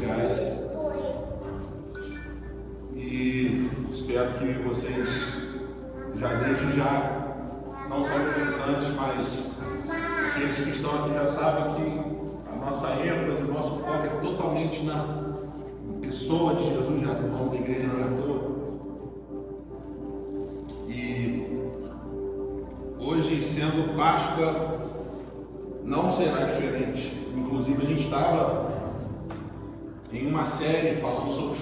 sociais. E espero que vocês desde já, não só militantes, mas aqueles que estão aqui já sabem que a nossa ênfase, o nosso foco é totalmente na pessoa de Jesus, já no nome da igreja não é à toa. E hoje, sendo Páscoa, não será diferente. Inclusive, a gente estava em uma série falando sobre os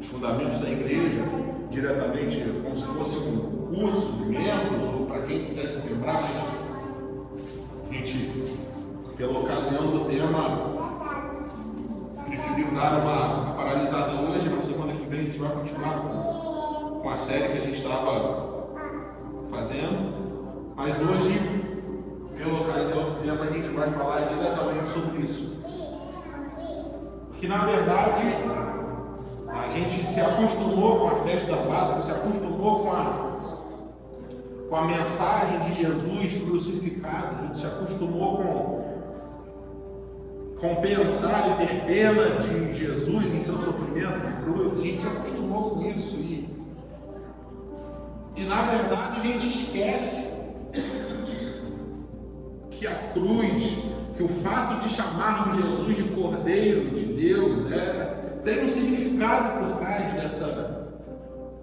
fundamentos da igreja, diretamente, como se fosse um curso de membros, ou para quem quisesse lembrar, a gente, pela ocasião do tema, preferiu dar uma paralisada hoje. Na semana que vem a gente vai continuar com a série que a gente estava fazendo, mas hoje, pela ocasião do tema, a gente vai falar diretamente sobre isso. Que na verdade a gente se acostumou com a festa da Páscoa, se acostumou com a mensagem de Jesus crucificado, a gente se acostumou com pensar e ter pena de Jesus em seu sofrimento na cruz, a gente se acostumou com isso e na verdade a gente esquece que a cruz, que o fato de chamarmos Jesus de Cordeiro de Deus tem um significado por trás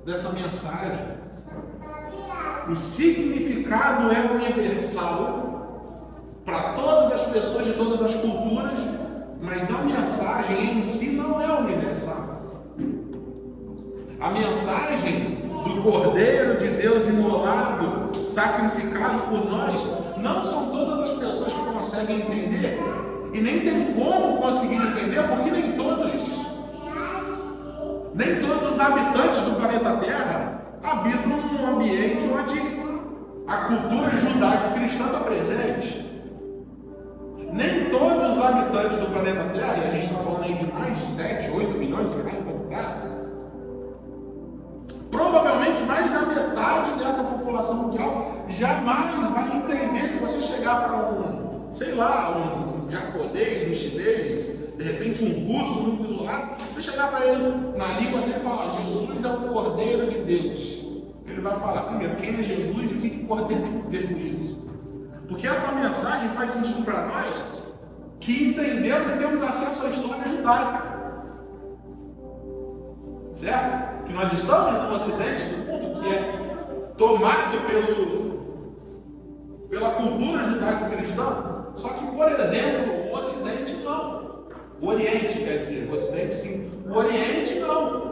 dessa mensagem. O significado é universal para todas as pessoas de todas as culturas, mas a mensagem em si não é universal. A mensagem do Cordeiro de Deus imolado, sacrificado por nós, não são todas as pessoas que conseguem entender, e nem tem como conseguir entender, porque nem todos os habitantes do planeta Terra habitam num ambiente onde a cultura judaico-cristã está presente. Nem todos os habitantes do planeta Terra, e a gente está falando aí de mais de 7, 8 milhões, sei lá quanto está, provavelmente mais da metade dessa população mundial jamais vai entender. Se você chegar para um japonês, um chinês, de repente um russo muito isolado, você chegar para ele na língua dele e falar: Jesus é o Cordeiro de Deus. Ele vai falar primeiro quem é Jesus e o que o Cordeiro tem a ver com isso. Porque essa mensagem faz sentido para nós que entendemos e temos acesso à história judaica. Certo? Que nós estamos no ocidente do mundo que é tomado pela cultura judaico-cristã. Só que, por exemplo, o ocidente não. O oriente, quer dizer, o ocidente sim. O oriente não.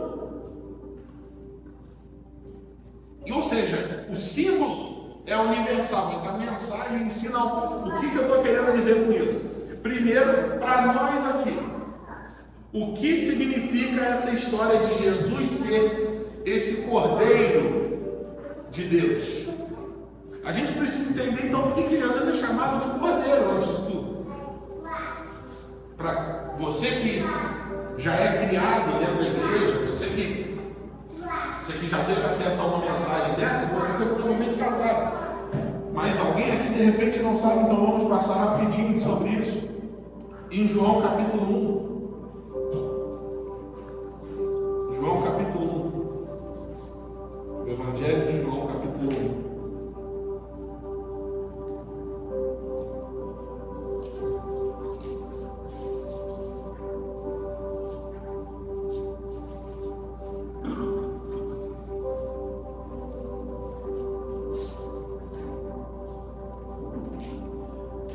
Ou seja, o símbolo é universal, mas a mensagem em si não. O que eu estou querendo dizer com isso? Primeiro, para nós aqui, o que significa essa história de Jesus ser esse Cordeiro de Deus? A gente precisa entender então por que Jesus é chamado de Cordeiro antes de tudo. Para você que já é criado dentro da igreja, você que já teve acesso a uma mensagem dessa, você provavelmente já sabe. Mas alguém aqui de repente não sabe, então vamos passar rapidinho sobre isso. Em João capítulo 1. João capítulo 1. O Evangelho de João capítulo 1.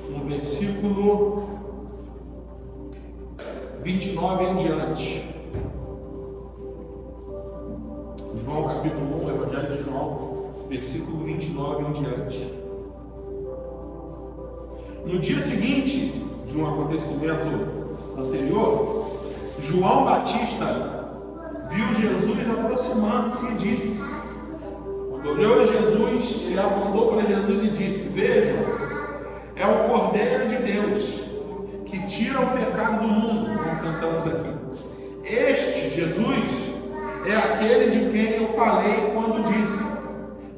No versículo 29 em diante. João capítulo 1, Evangelho de João, versículo 29 em diante. No dia seguinte de um acontecimento anterior, João Batista viu Jesus aproximando-se e disse: quando olhou Jesus, ele apontou para Jesus e disse: vejam, é o Cordeiro de Deus que tira o pecado do mundo, como cantamos aqui. Este Jesus é aquele de quem eu falei quando disse: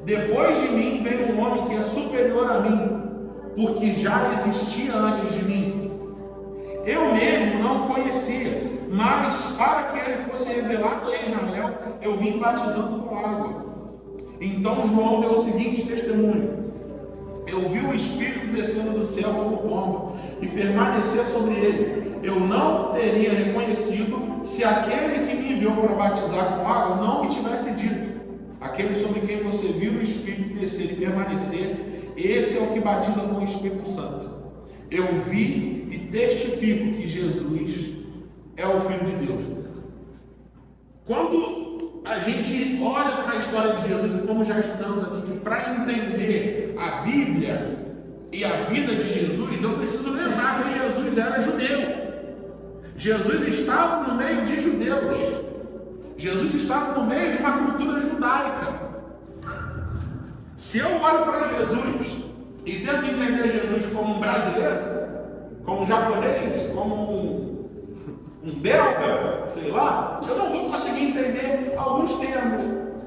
depois de mim vem um homem que é superior a mim, porque já existia antes de mim. eu mesmo não conhecia, mas para que ele fosse revelado a Israel, eu vim batizando com água. Então João deu o seguinte testemunho: eu vi o Espírito descendo do céu como pomba e permanecer sobre ele. Eu não teria reconhecido se aquele que me enviou para batizar com água não me tivesse dito: aquele sobre quem você viu o Espírito descer e permanecer, esse é o que batiza com o Espírito Santo. Eu vi e testifico que Jesus é o Filho de Deus. Quando a gente olha para a história de Jesus, e como já estudamos aqui, que para entender a Bíblia e a vida de Jesus, eu preciso lembrar que Jesus era judeu. Jesus estava no meio de judeus. Jesus estava no meio de uma cultura judaica. Se eu olho para Jesus e tento entender Jesus como um brasileiro, como um japonês, como um belga, sei lá, eu não vou conseguir entender alguns termos,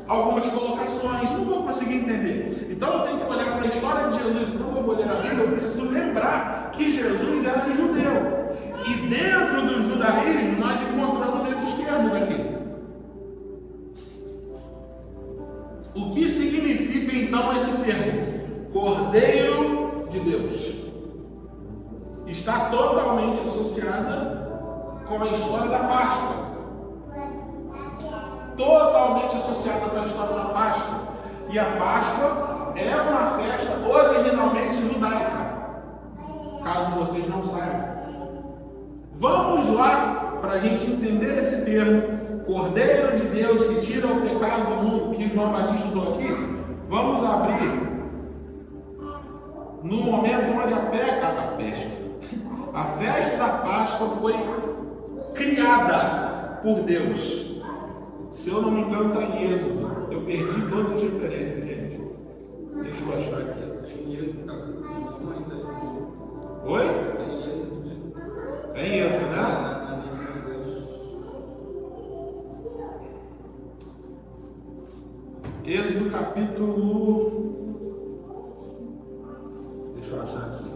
algumas colocações, não vou conseguir entender. Então eu tenho que olhar para a história de Jesus, quando eu vou ler a Bíblia, eu preciso lembrar que Jesus era judeu. E dentro do judaísmo nós encontramos esses termos aqui. O que significa então esse termo? Cordeiro de Deus. Está totalmente associada com a história da Páscoa. Totalmente associada com a história da Páscoa. E a Páscoa é uma festa originalmente judaica, caso vocês não saibam. Vamos lá para a gente entender esse termo, Cordeiro de Deus que tira o pecado do mundo, que João Batista usou aqui. Vamos abrir no momento onde a festa da Páscoa foi criada por Deus. Se eu não me engano, está em Êxodo. Eu perdi todas as referências, gente. Deixa eu achar aqui. Em Êxodo, capítulo 1, isso aí. Oi? Em Êxodo mesmo. É em Êxodo, né? Êxodo capítulo. Deixa eu achar aqui.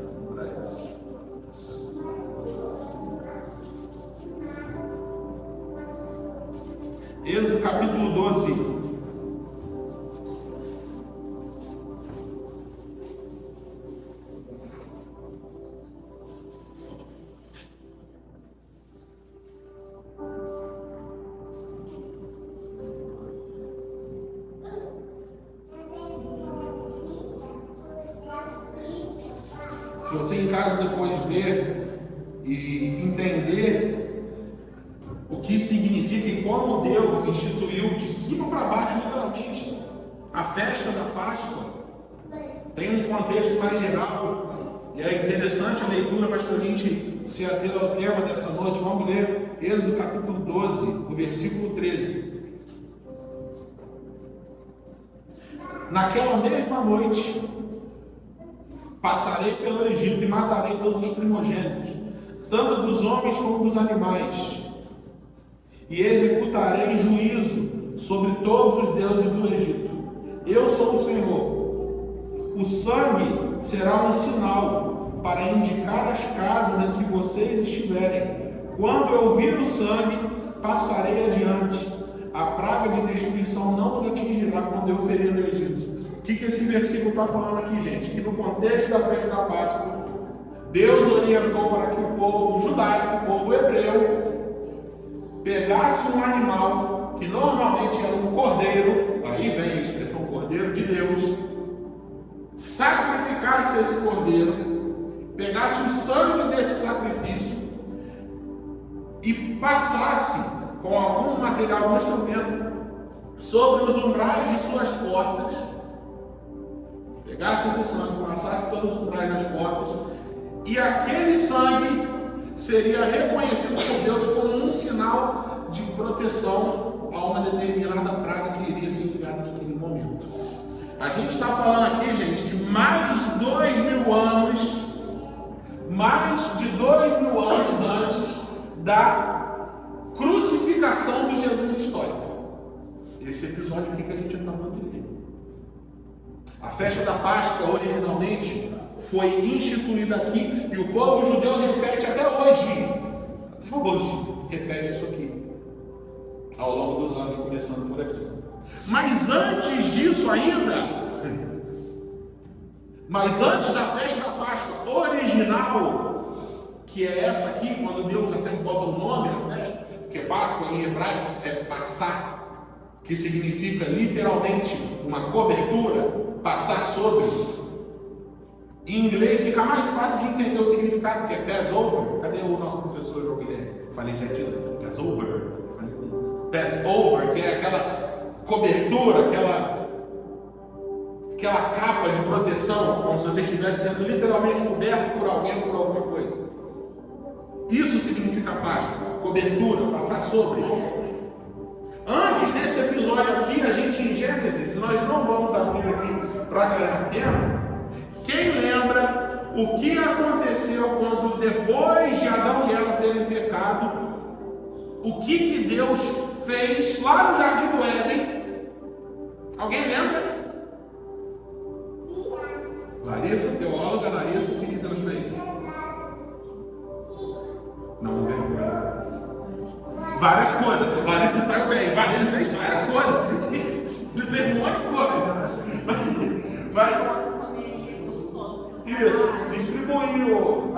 Êxodo capítulo 12. Se você em casa depois ver e entender o que significa e como Deus instituiu de cima para baixo, literalmente, a festa da Páscoa, tem um contexto mais geral, e é interessante a leitura, mas para a gente se ater ao tema dessa noite, vamos ler Êxodo capítulo 12, o versículo 13. Naquela mesma noite, passarei pelo Egito e matarei todos os primogênitos, tanto dos homens como dos animais, e executarei juízo sobre todos os deuses do Egito. Eu sou o Senhor. O sangue será um sinal para indicar as casas em que vocês estiverem. Quando eu vir o sangue, passarei adiante. A praga de destruição não os atingirá quando eu ferir no Egito. O que esse versículo está falando aqui, gente? Que no contexto da festa da Páscoa, Deus orientou para que o povo judaico, o povo hebreu, pegasse um animal, que normalmente era um cordeiro, aí vem a expressão cordeiro de Deus, sacrificasse esse cordeiro, pegasse o sangue desse sacrifício e passasse com algum material, algum instrumento, sobre os umbrais de suas portas, pegasse esse sangue, passasse pelos umbrais das portas, e aquele sangue seria reconhecido por Deus como um sinal de proteção a uma determinada praga que iria ser enviada naquele momento. A gente está falando aqui, gente, de mais de 2.000 anos, antes da crucificação de Jesus histórico. Esse episódio aqui que a gente acabou de ler. A festa da Páscoa originalmente foi instituída aqui e o povo judeu repete até hoje. hoje repete isso aqui, ao longo dos anos, começando por aqui. Mas antes disso ainda, mas antes da festa da Páscoa original, que é essa aqui, quando Deus até bota o nome na festa, porque Páscoa em hebraico é passar, que significa literalmente uma cobertura, passar sobre. Em inglês fica mais fácil de entender o significado, que é Passover. Cadê o nosso professor João Guilherme? Falei certinho? Passover. Passover, que é aquela cobertura, aquela capa de proteção, como se você estivesse sendo literalmente coberto por alguém ou por alguma coisa. Isso significa Páscoa, cobertura, passar sobre. Antes desse episódio aqui, a gente em Gênesis, nós não vamos abrir aqui para ganhar tempo. Quem lembra o que aconteceu quando depois de Adão e Eva terem pecado, o que Deus fez lá no Jardim do Éden? Alguém lembra? Larissa, teóloga Larissa, o que Deus fez? Não vergonha. Várias coisas. Larissa saiu bem. Ele fez várias coisas. Ele fez um monte de coisa. Mas isso, distribuiu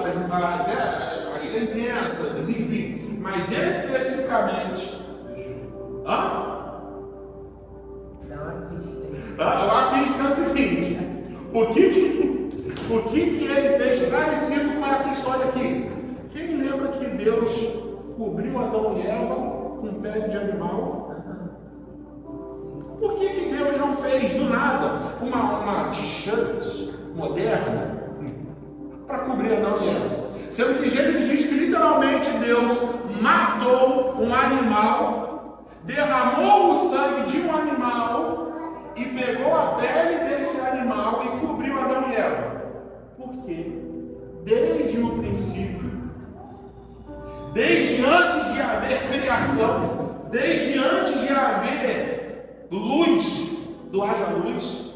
as sentenças, enfim. Mas especificamente. A pista é o seguinte: o que ele fez parecido com essa história aqui? Quem lembra que Deus cobriu Adão e Eva com pele de animal? Por que Deus não fez do nada uma t-shirt moderna para cobrir Adão e Eva? Sendo que Gênesis diz que literalmente Deus matou um animal, derramou o sangue de um animal e pegou a pele desse animal e cobriu Adão e Eva. Por quê? Desde o princípio, desde antes de haver criação, desde antes de haver luz, do haja luz,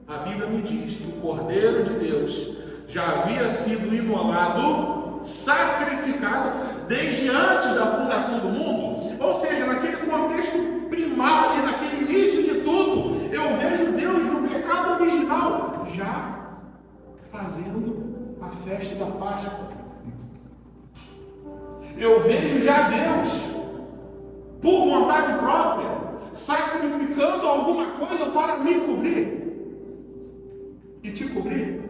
a Bíblia me diz que o Cordeiro de Deus já havia sido imolado, sacrificado, desde antes da fundação do mundo. Ou seja, naquele contexto primário, naquele início de tudo, eu vejo Deus no pecado original, já fazendo a festa da Páscoa. Eu vejo já Deus, por vontade própria, sacrificando alguma coisa para me cobrir e te cobrir.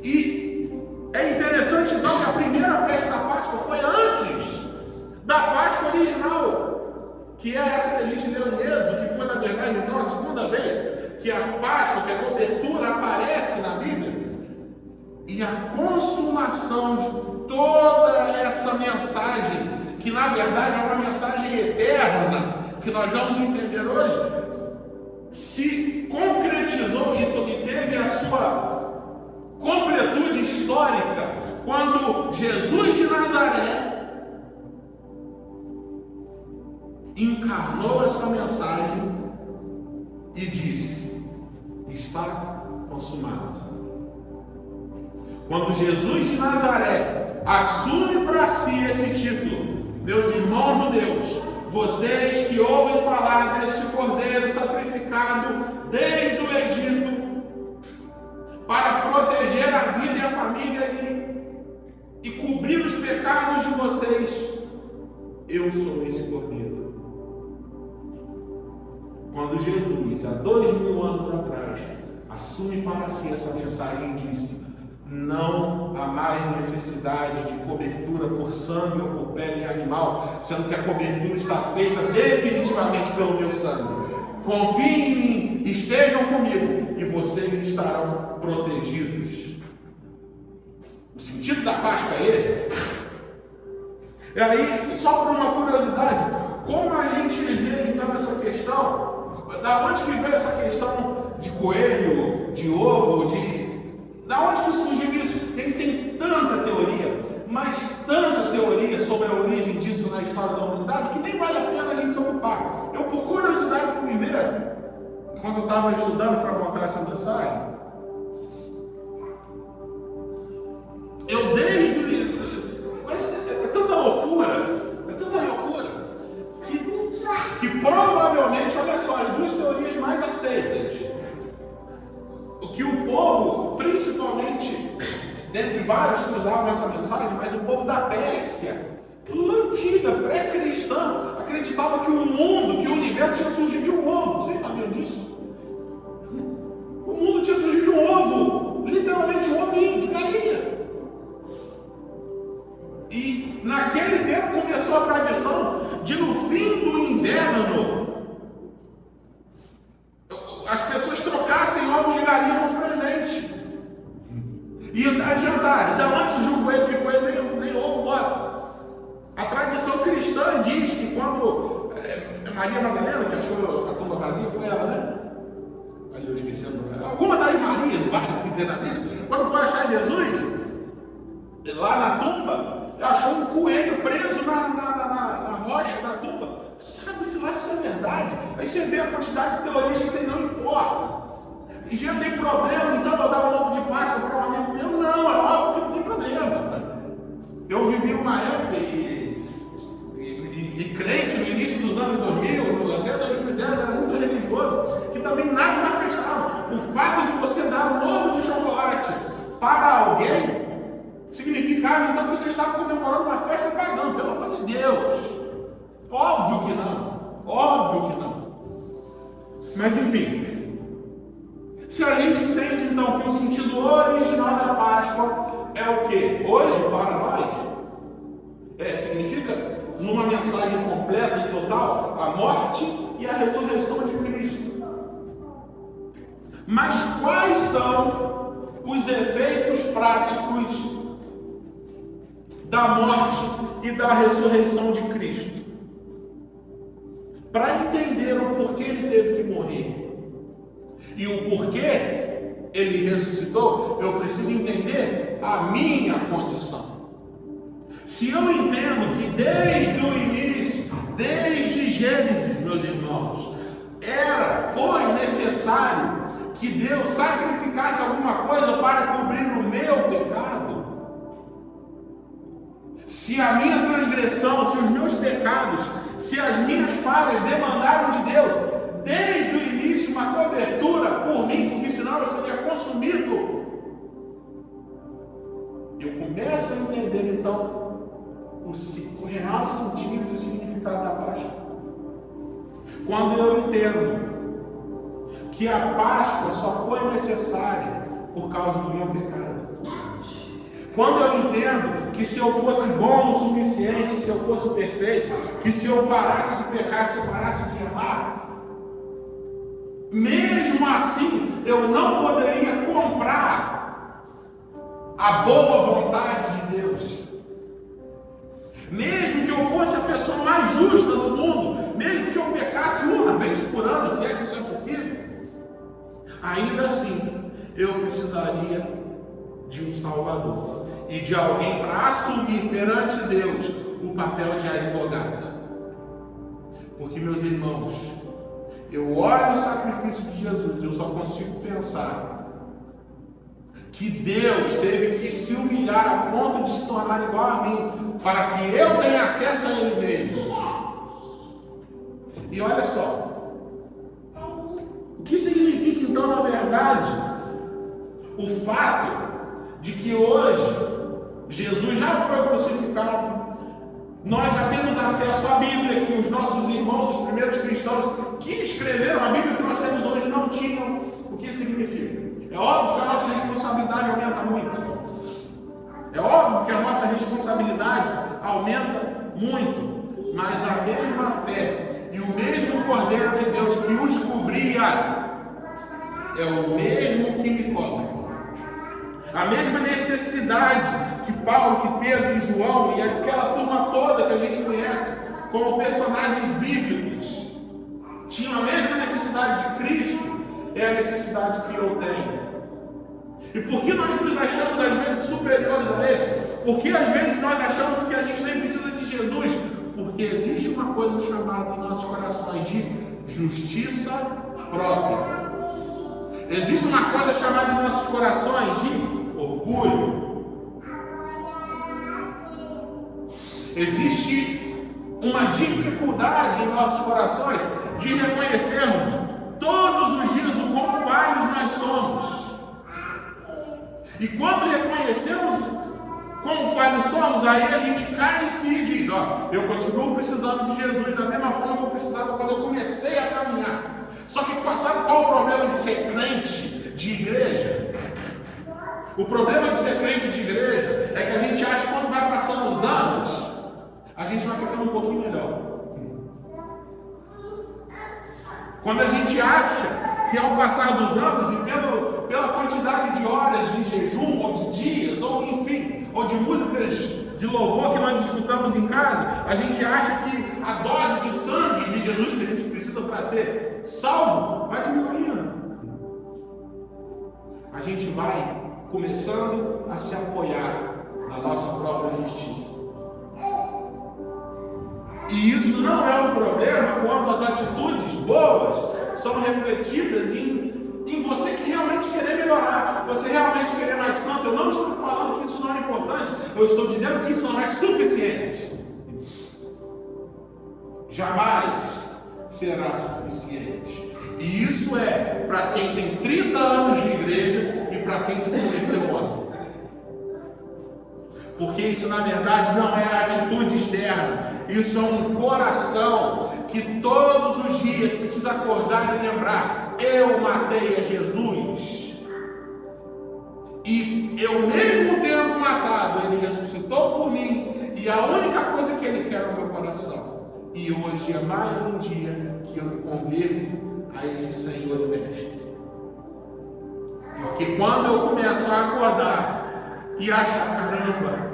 E é interessante então que a primeira festa da Páscoa foi antes da Páscoa original, que é essa que a gente leu em Êxodo, que foi na verdade então a segunda vez que a Páscoa, que a cobertura aparece na Bíblia, e a consumação de toda essa mensagem, que na verdade é uma mensagem eterna, que nós vamos entender hoje, se concretizou e teve a sua completude histórica quando Jesus de Nazaré encarnou essa mensagem e disse: está consumado. Quando Jesus de Nazaré assume para si esse título, meus irmãos judeus, vocês que ouvem falar deste Cordeiro sacrificado desde o Egito para proteger a vida e a família e cobrir os pecados de vocês, eu sou esse Cordeiro. Quando Jesus, há 2000 anos atrás, assume para si essa mensagem e disse: não há mais necessidade de cobertura por sangue ou por pele de animal, sendo que a cobertura está feita definitivamente pelo meu sangue. Confiem em mim, estejam comigo e vocês estarão protegidos. O sentido da Páscoa é esse. E aí, só por uma curiosidade, como a gente vê então essa questão? Da onde que veio essa questão de coelho, de ovo, da onde que surgiu isso? Eles têm tanta teoria, mas tanta teoria sobre a origem disso na história da humanidade, que nem vale a pena a gente se ocupar. Eu, por curiosidade, fui ver, quando eu estava estudando para montar essa mensagem, enfatizavam essa mensagem, mas o povo da Pérsia, antiga, pré-cristã, acreditava que o mundo, que o universo tinha surgido de um ovo. Vocês sabiam disso? O mundo tinha surgido de um ovo, literalmente um ovinho de galinha. E naquele tempo começou a tradição de, no fim do inverno, as pessoas trocassem ovos de galinha como presente. E adiantar, e da onde surgiu o coelho? Porque coelho nem ovo bota. A tradição cristã diz que quando Maria Madalena, que achou a tumba vazia, foi ela, né? Ali eu esqueci o nome. Alguma das Marias, várias que tem na Bíblia, quando foi achar Jesus, lá na tumba, achou um coelho preso na rocha da tumba. Sabe-se lá se isso é verdade? Aí você vê a quantidade de teorias que tem, não importa. E já tem problema, então eu dar um ovo de Páscoa para um amigo meu? Não, é óbvio que não tem problema. Eu vivi uma época e crente no início dos anos 2000, até 2010, era muito religioso, que também nada me acreditava. O fato de você dar um ovo de chocolate para alguém significava então que você estava comemorando uma festa pagã, pelo amor de Deus. Óbvio que não. Óbvio que não. Mas enfim, se a gente entende então que o sentido original da Páscoa é o que? Hoje, para nós, significa, numa mensagem completa e total, a morte e a ressurreição de Cristo. Mas quais são os efeitos práticos da morte e da ressurreição de Cristo? Para entender o porquê ele teve que morrer e o porquê ele ressuscitou, eu preciso entender a minha condição. Se eu entendo que desde o início, desde Gênesis, meus irmãos, foi necessário que Deus sacrificasse alguma coisa para cobrir o meu pecado, se a minha transgressão, se os meus pecados, se as minhas falhas demandaram de Deus, desde o início, uma cobertura por mim, porque senão eu seria consumido, eu começo a entender então o real sentido e o significado da Páscoa. Quando eu entendo que a Páscoa só foi necessária por causa do meu pecado. Quando eu entendo que se eu fosse bom o suficiente, se eu fosse perfeito, que se eu parasse de pecar, se eu parasse de errar, mesmo assim eu não poderia comprar a boa vontade de Deus. Mesmo que eu fosse a pessoa mais justa do mundo, mesmo que eu pecasse uma vez por ano, se é que isso é possível, ainda assim eu precisaria de um Salvador e de alguém para assumir perante Deus o papel de advogado. Porque, meus irmãos, eu olho o sacrifício de Jesus e eu só consigo pensar que Deus teve que se humilhar a ponto de se tornar igual a mim, para que eu tenha acesso a Ele mesmo. E olha só, o que significa então, na verdade, o fato de que hoje Jesus já foi crucificado, nós já temos acesso à Bíblia, que os nossos irmãos, os primeiros cristãos que escreveram a Bíblia que nós temos hoje não tinham. O que significa? É óbvio que a nossa responsabilidade aumenta muito. É óbvio que a nossa responsabilidade aumenta muito. Mas a mesma fé e o mesmo Cordeiro de Deus que os cobria é o mesmo que me cobre. A mesma necessidade que Paulo, que Pedro e João e aquela turma toda que a gente conhece como personagens bíblicos tinham a mesma necessidade de Cristo, é a necessidade que eu tenho. E por que nós nos achamos às vezes superiores a eles? Porque às vezes nós achamos que a gente nem precisa de Jesus? Porque existe uma coisa chamada em nossos corações de justiça própria. Existe uma coisa chamada em nossos corações de orgulho. Existe uma dificuldade em nossos corações de reconhecermos todos os dias o quão falhos nós somos. E quando reconhecemos como falhos somos, aí a gente cai em si e diz, ó, eu continuo precisando de Jesus da mesma forma que eu precisava quando eu comecei a caminhar. Só que sabe qual é o problema de ser crente de igreja? O problema de ser crente de igreja é que a gente acha que quando vai passando os anos, a gente vai ficando um pouquinho melhor. Quando a gente acha que ao passar dos anos e pela quantidade de horas de jejum, ou de dias, ou enfim, ou de músicas de louvor que nós escutamos em casa, a gente acha que a dose de sangue de Jesus que a gente precisa para ser salvo vai diminuindo. A gente vai começando a se apoiar na nossa própria justiça. E isso não é um problema quando as atitudes boas são refletidas em você que realmente querer melhorar, você realmente querer mais santo. Eu não estou falando que isso não é importante, eu estou dizendo que isso não é suficiente. Jamais será suficiente. E isso é para quem tem 30 anos de igreja e para quem se converteu ontem. Porque isso na verdade não é a atitude externa, isso é um coração que todos os dias precisa acordar e lembrar: eu matei a Jesus, e eu mesmo tendo matado, ele ressuscitou por mim, e a única coisa que ele quer é o meu coração. E hoje é mais um dia que eu me converto a esse Senhor e Mestre. Porque quando eu começo a acordar e achar, caramba,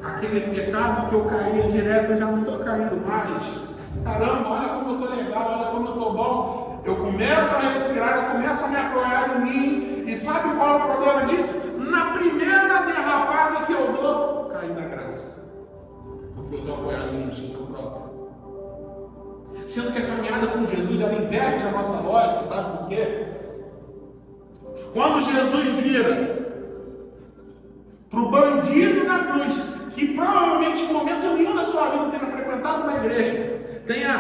aquele pecado que eu caía direto, eu já não estou caindo mais. Caramba, olha como eu estou legal, olha como eu estou bom. Eu começo a respirar, eu começo a me apoiar em mim. E sabe qual é o problema disso? Na primeira derrapada que eu dou, caí na graça. Porque eu estou apoiado em justiça própria. Sendo que a caminhada com Jesus, ela inverte a nossa lógica, sabe por quê? Quando Jesus vira para o bandido na cruz, que provavelmente em momento nenhum da sua vida tenha frequentado uma igreja, tenha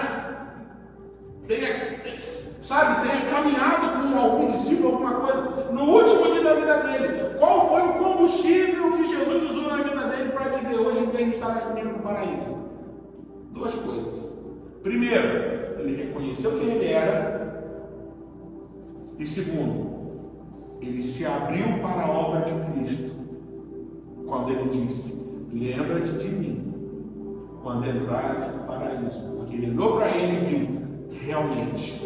caminhado com algum discípulo, alguma coisa, no último dia da vida dele, qual foi o combustível que Jesus usou na vida dele para dizer: hoje em dia a gente estará comigo no paraíso? Duas coisas. Primeiro, ele reconheceu quem ele era, e segundo, ele se abriu para a obra de Cristo, quando ele disse: lembra-te de mim quando entrares no paraíso. Porque ele olhou para ele e viu: realmente,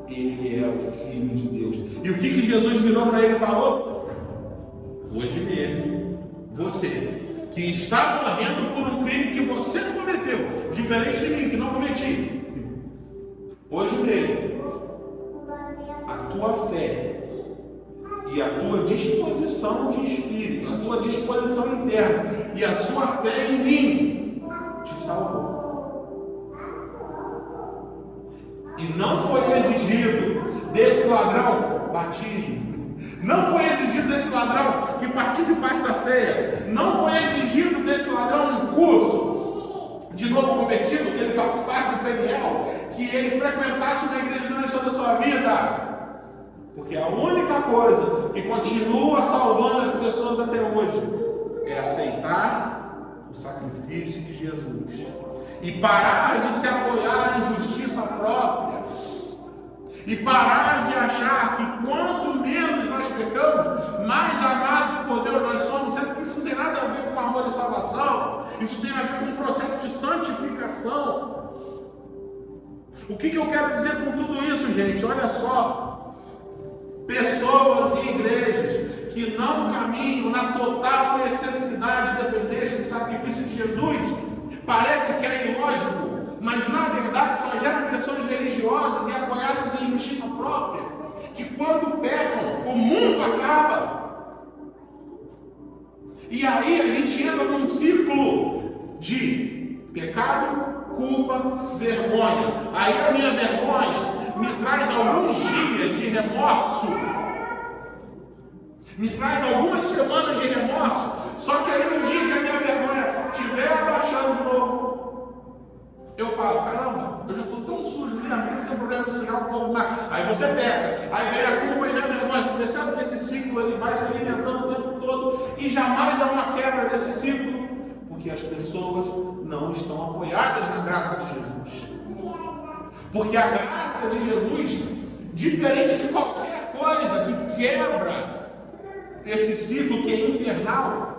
ele é o Filho de Deus. E o que Jesus virou para ele e falou? Hoje mesmo, você que está morrendo por um crime que você não cometeu, diferente de mim, que não cometi, hoje mesmo, a tua fé e a tua disposição de espírito, a tua disposição interna e a sua fé em mim te salvou. E não foi exigido desse ladrão batismo. Não foi exigido desse ladrão que participasse da ceia. Não foi exigido desse ladrão um curso de novo convertido, que ele participasse do PNL, que ele frequentasse uma igreja durante toda a sua vida. Porque a única coisa que continua salvando as pessoas até hoje é aceitar o sacrifício de Jesus e parar de se apoiar em justiça própria. E parar de achar que quanto menos nós pecamos, mais amados por Deus nós somos, sendo que isso não tem nada a ver com amor e salvação, isso tem a ver com um processo de santificação. O que eu quero dizer com tudo isso, gente? Olha só, pessoas e igrejas que não caminham na total necessidade e dependência do sacrifício de Jesus, parece que é ilógico, mas na verdade só geram pessoas religiosas e apoiadas em justiça própria, que quando pecam, o mundo acaba. E aí a gente entra num ciclo de pecado, culpa, vergonha. Aí a minha vergonha me traz alguns dias de remorso, me traz algumas semanas de remorso. Só que aí no dia que a minha vergonha estiver abaixando de novo, eu falo: caramba, eu já estou tão sujo, não tem problema de sujar um pouco mais. Aí você peca, aí vem a culpa e vem a vergonha. Você percebe que esse ciclo ele vai se alimentando o tempo todo e jamais há uma quebra desse ciclo. porque as pessoas não estão apoiadas na graça de Jesus. Porque a graça de Jesus, diferente de qualquer coisa que quebra esse ciclo que é infernal,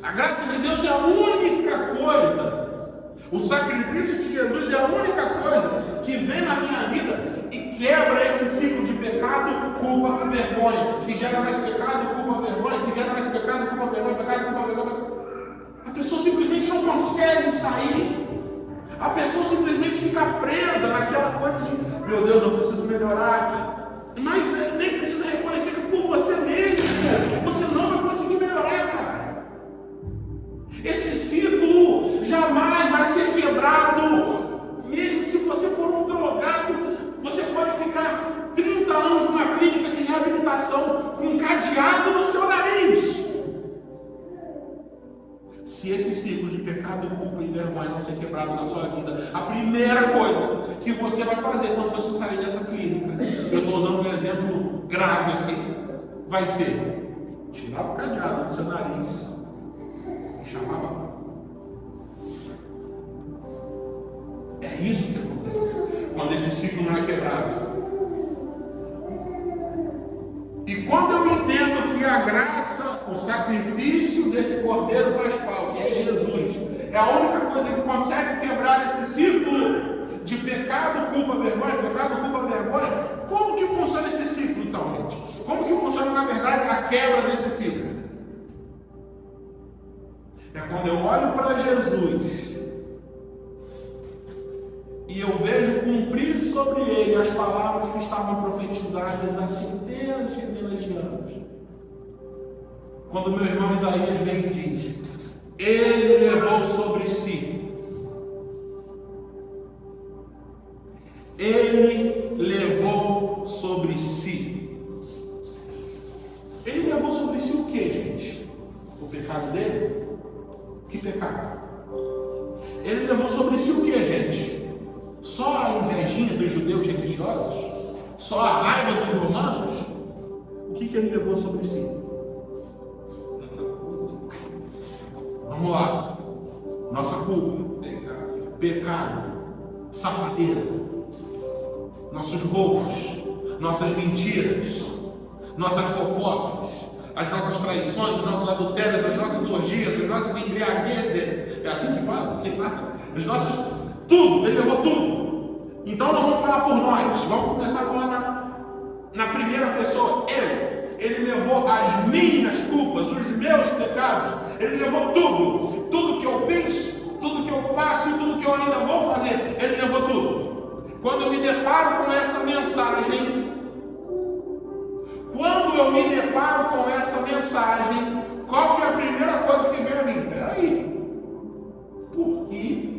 a graça de Deus é a única coisa, o sacrifício de Jesus é a única coisa que vem na minha vida e quebra esse ciclo de pecado, culpa, vergonha, que gera mais pecado, culpa, vergonha, que gera mais pecado, culpa, vergonha, pecado, culpa, vergonha. A pessoa simplesmente não consegue sair. A pessoa simplesmente fica presa naquela coisa de, meu Deus, eu preciso melhorar. Mas nem precisa reconhecer que por você mesmo, você não vai conseguir melhorar, cara. Esse ciclo jamais vai ser quebrado. Mesmo se você for um drogado, você pode ficar 30 anos numa clínica de reabilitação com um cadeado no seu nariz. Se esse ciclo de pecado, culpa e vergonha não ser quebrado na sua vida, a primeira coisa que você vai fazer quando você sair dessa clínica, eu estou usando um exemplo grave aqui, vai ser tirar o cadeado do seu nariz e chamar a... É isso que acontece quando esse ciclo não é quebrado. E quando eu entendo que a graça, o sacrifício desse Cordeiro Pascal, que é Jesus, é a única coisa que consegue quebrar esse ciclo de pecado, culpa, vergonha, pecado, culpa, vergonha, como que funciona esse ciclo então, gente? Como que funciona, na verdade, a quebra desse ciclo? É quando eu olho para Jesus e eu vejo cumprir sobre ele as palavras que estavam profetizadas há centenas e centenas de anos. Quando meu irmão Isaías vem e diz, ele levou sobre si. Ele levou sobre si. Ele levou sobre si o que, gente? O pecado dele? Que pecado? Ele levou sobre si o que, gente? Só a invejinha dos judeus religiosos? Só a raiva dos romanos? O que ele levou sobre si? Nossa culpa. Vamos lá. Nossa culpa. Pecado. Safadeza. Nossos roubos. Nossas mentiras. Nossas fofocas. As nossas traições, os nossos adultérios, as nossas orgias, as nossas embriaguezes. É assim que fala? Não sei lá. Os nossos... Tudo, ele levou tudo. Então não vamos falar por nós, vamos começar a falar na primeira pessoa. Ele levou as minhas culpas, os meus pecados. Ele levou tudo. Tudo que eu fiz, tudo que eu faço e tudo que eu ainda vou fazer. Ele levou tudo. Quando eu me deparo com essa mensagem, qual que é a primeira coisa que vem a mim? Peraí, por que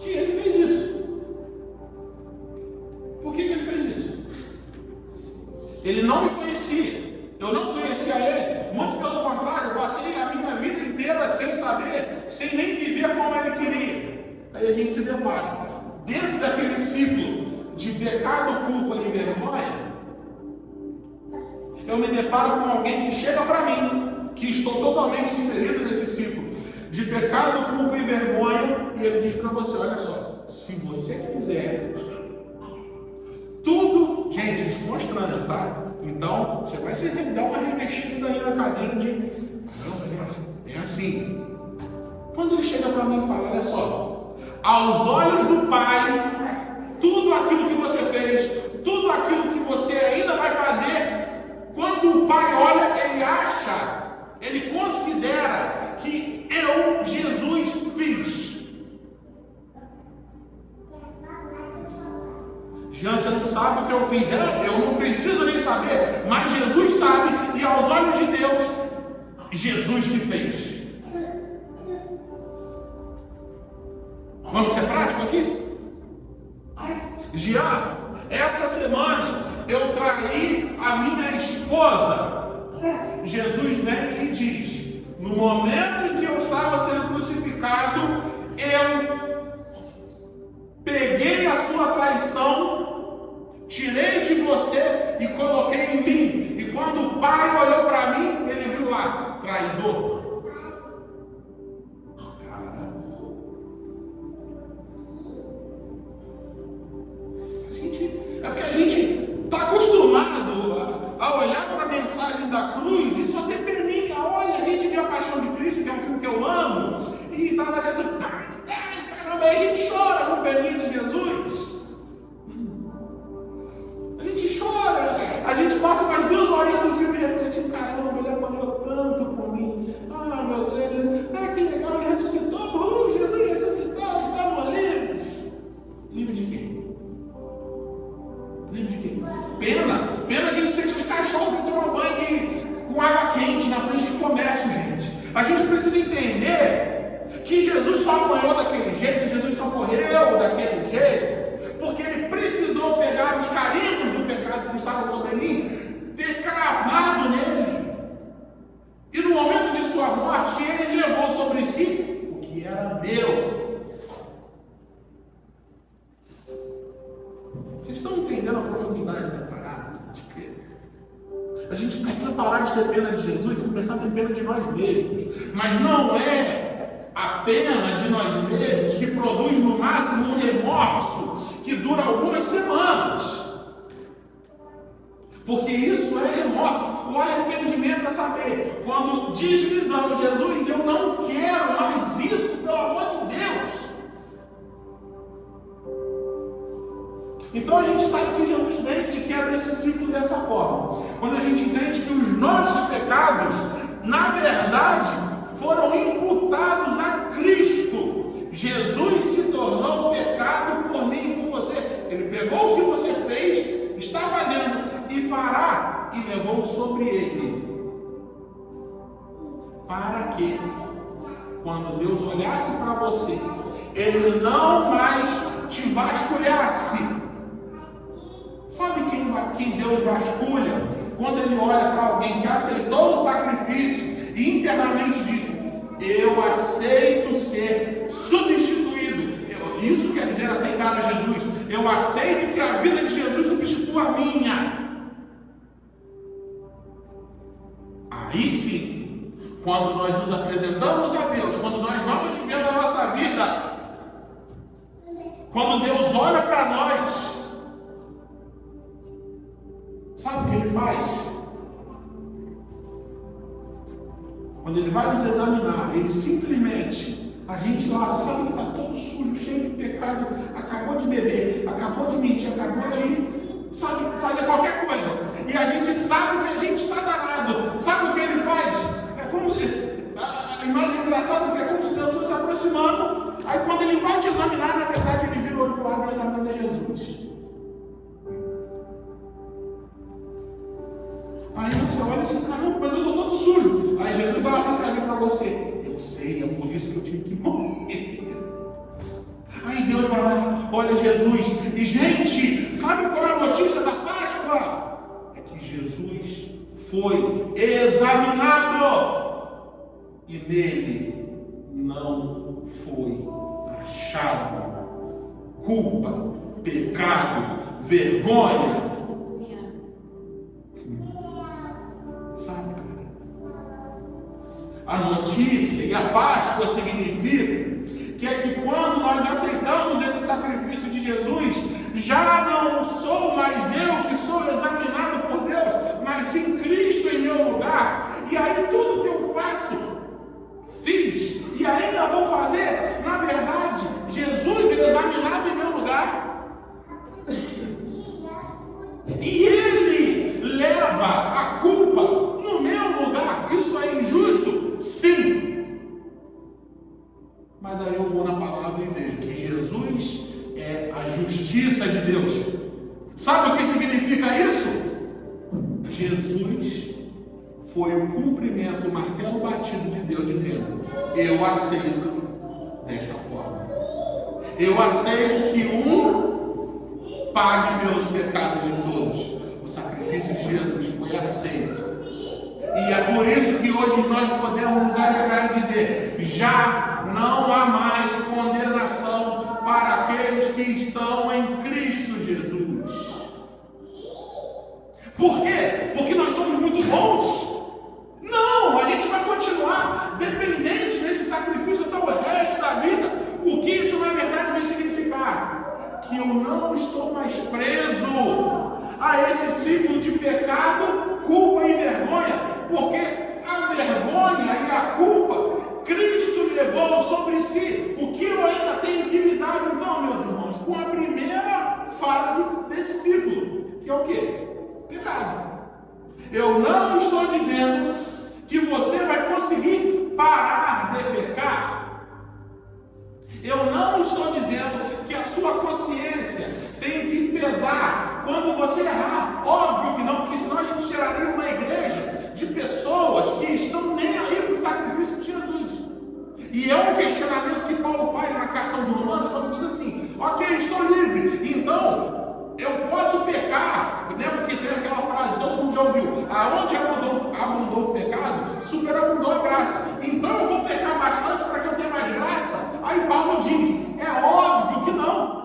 ele fez isso? Por que ele fez isso? Ele não me conhecia, eu não conhecia ele, muito pelo contrário, eu passei a minha vida inteira sem saber, sem nem viver como ele queria. Aí a gente se depara, dentro daquele ciclo de pecado, culpa e vergonha, eu me deparo com alguém que chega para mim, que estou totalmente inserido nesse ciclo de pecado, culpa e vergonha, e ele diz para você, olha só, se você quiser, tudo, gente, isso constrange, tá? Então, você vai se dar uma remexida aí na cadeira de, não, é assim. Quando ele chega para mim e fala, olha só, aos olhos do Pai, tudo aquilo que você fez, tudo aquilo que você ainda vai fazer, quando o Pai olha, ele acha, ele considera que eu, Jesus, fiz. Jean, você não sabe o que eu fiz. Eu não preciso nem saber, mas Jesus sabe, e aos olhos de Deus, Jesus que fez. Vamos ser prático aqui? Jean, essa semana eu traí a minha esposa. Jesus vem e diz, no momento em que eu estava sendo crucificado, eu peguei a sua traição, tirei de você e coloquei em mim. E quando o Pai olhou para mim, ele viu lá, traidor. ele, que legal, ele ressuscitou, Jesus ressuscitou, estamos livres. Livre de quê? Livre de quê? Pena a gente sente de cachorro que toma banho com água quente na frente de comércio, gente. A gente precisa entender que Jesus só apanhou daquele jeito, Jesus só morreu daquele jeito, porque ele precisou pegar os carimbos do pecado que estava sobre mim, ter cravado nele. E no momento de sua morte, ele levou sobre si o que era meu. Vocês estão entendendo a profundidade da parada? De que a gente precisa parar de ter pena de Jesus e começar a ter pena de nós mesmos. Mas não é a pena de nós mesmos que produz no máximo um remorso que dura algumas semanas. Porque isso é remorso. O arrependimento é saber, quando deslizamos, Jesus, eu não quero mais isso, pelo amor de Deus. Então a gente sabe que Jesus vem e quebra esse ciclo dessa forma. Quando a gente entende que os nossos pecados, na verdade, foram imputados a Cristo. Jesus se tornou pecado por mim e por você. Ele pegou o que você fez, está fazendo e fará, e levou sobre ele. Para que, quando Deus olhasse para você, ele não mais te vasculhasse. Sabe quem Deus vasculha? Quando ele olha para alguém que aceitou o sacrifício e internamente disse: eu aceito ser substituído. Isso quer dizer aceitar a Jesus. Eu aceito que a vida de Jesus substitua a minha. Aí sim, quando nós nos apresentamos a Deus, quando nós vamos vivendo a nossa vida, quando Deus olha para nós, sabe o que ele faz? Quando ele vai nos examinar, ele simplesmente, a gente lá sabe que está todo sujo, cheio de pecado, acabou de beber, acabou de mentir, acabou de, sabe, fazer qualquer coisa. E a gente sabe que a gente está danado. Sabe o que ele faz? É como, a imagem engraçada, porque é como se Deus fosse se aproximando. Aí quando ele vai te examinar, na verdade ele vira o olho para o lado e examina Jesus. Aí você olha assim, caramba, mas eu estou todo sujo. Aí Jesus dá uma mensagem para você: eu sei, é por isso que eu tive que morrer. Aí Deus vai lá, olha Jesus. E gente, sabe qual é a notícia da Páscoa? É que Jesus foi examinado e nele não foi achado culpa, pecado, vergonha. Sabe, cara? A notícia e a Páscoa significa que é que quando nós aceitamos esse sacrifício de Jesus, já não sou mais eu que sou examinado por Deus, mas sim Cristo em meu lugar. E aí tudo que eu faço, fiz e ainda vou fazer, na verdade, Jesus é examinado em meu lugar. E Ele leva a culpa no meu lugar. Isso é injusto? Sim. Mas aí eu vou na palavra e vejo que Jesus é a justiça de Deus. Sabe o que significa isso? Jesus foi o cumprimento, o martelo batido de Deus, dizendo: eu aceito desta forma. Eu aceito que um pague pelos pecados de todos. O sacrifício de Jesus foi aceito. E é por isso que hoje nós podemos nos alegrar e dizer: já não há mais condenação para aqueles que estão em Cristo Jesus. Por quê? Porque nós somos muito bons? Não, a gente vai continuar dependente desse sacrifício até o resto da vida. O que isso na verdade vai significar? Que eu não estou mais preso a esse ciclo de pecado, culpa e vergonha, porque a vergonha e a culpa Cristo levou sobre si. O que eu ainda tenho que lidar então, meus irmãos, com a primeira fase desse ciclo, que é o quê? Pecado. Eu não estou dizendo que você vai conseguir parar de pecar, eu não estou dizendo que a sua consciência tem que pesar quando você errar. Óbvio que não, porque senão a gente geraria uma igreja de pessoas que estão nem aí para o sacrifício de Jesus. E é um questionamento que Paulo faz na carta aos Romanos, quando diz assim: ok, estou livre, então eu posso pecar, né? Porque tem aquela frase, todo mundo já ouviu: aonde abundou o pecado, superabundou a graça. Então eu vou pecar bastante para que eu tenha mais graça? Aí Paulo diz: é óbvio que não.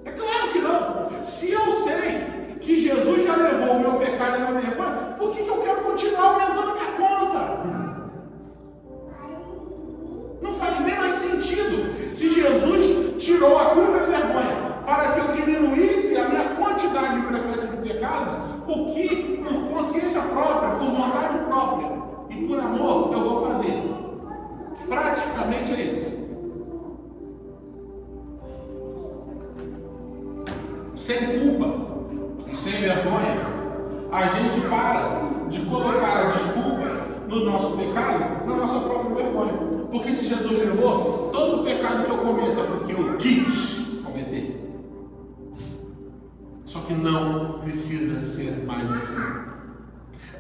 É claro que não. Se eu sei que Jesus já levou o meu pecado e a minha vergonha, por que eu quero continuar aumentando minha conta? Não faz nem mais sentido. Se Jesus tirou a culpa e a vergonha para que eu diminuísse a minha quantidade e frequência de pecados, o que por consciência própria, por vontade própria e por amor eu vou fazer? Praticamente é isso. Sem culpa e sem vergonha, a gente para de colocar a desculpa no nosso pecado, na nossa própria vergonha. Porque se Jesus levou, todo pecado que eu cometo é porque eu quis cometer. Só que não precisa ser mais assim.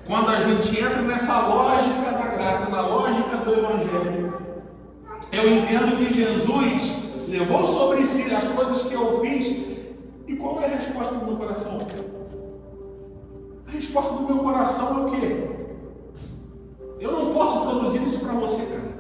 Quando a gente entra nessa lógica da graça, na lógica do Evangelho, eu entendo que Jesus levou sobre si as coisas que eu fiz. E qual é a resposta do meu coração? A resposta do meu coração é o quê? Eu não posso produzir isso para você, cara.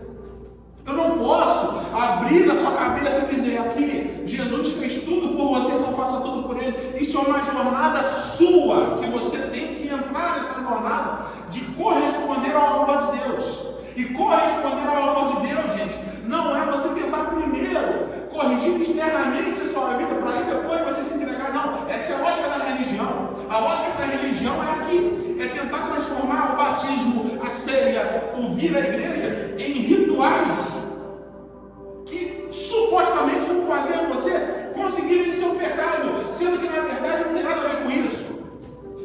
Eu não posso abrir a sua cabeça e dizer: aqui, Jesus fez tudo por você, então faça tudo por Ele. Isso é uma jornada sua, que você tem que entrar nessa jornada de corresponder ao amor de Deus. E corresponder ao amor de Deus, gente, não é você tentar primeiro corrigir externamente a sua vida para aí depois você se entregar. Não, essa é a lógica da religião. A lógica da religião é aqui, é tentar transformar o batismo, a ceia, o vir à igreja em rituais que supostamente vão fazer você conseguir vencer o pecado, sendo que na verdade não tem nada a ver com isso.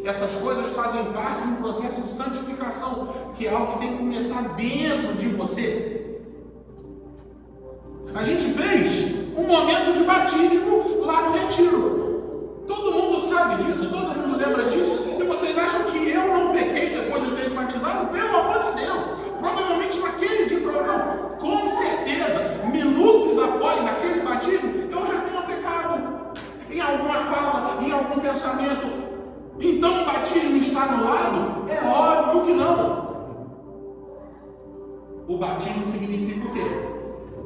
Essas coisas fazem parte de um processo de santificação, que é algo que tem que começar dentro de você. A gente fez um momento de batismo lá no retiro. Todo mundo sabe disso, todo mundo lembra disso. E vocês acham que eu não pequei depois de eu ter batizado? Pelo amor de Deus! Provavelmente naquele dia, não, com certeza, minutos após aquele batismo, eu já tenho pecado. Em alguma fala, em algum pensamento. Então o batismo está anulado? É óbvio que não. O batismo significa o quê?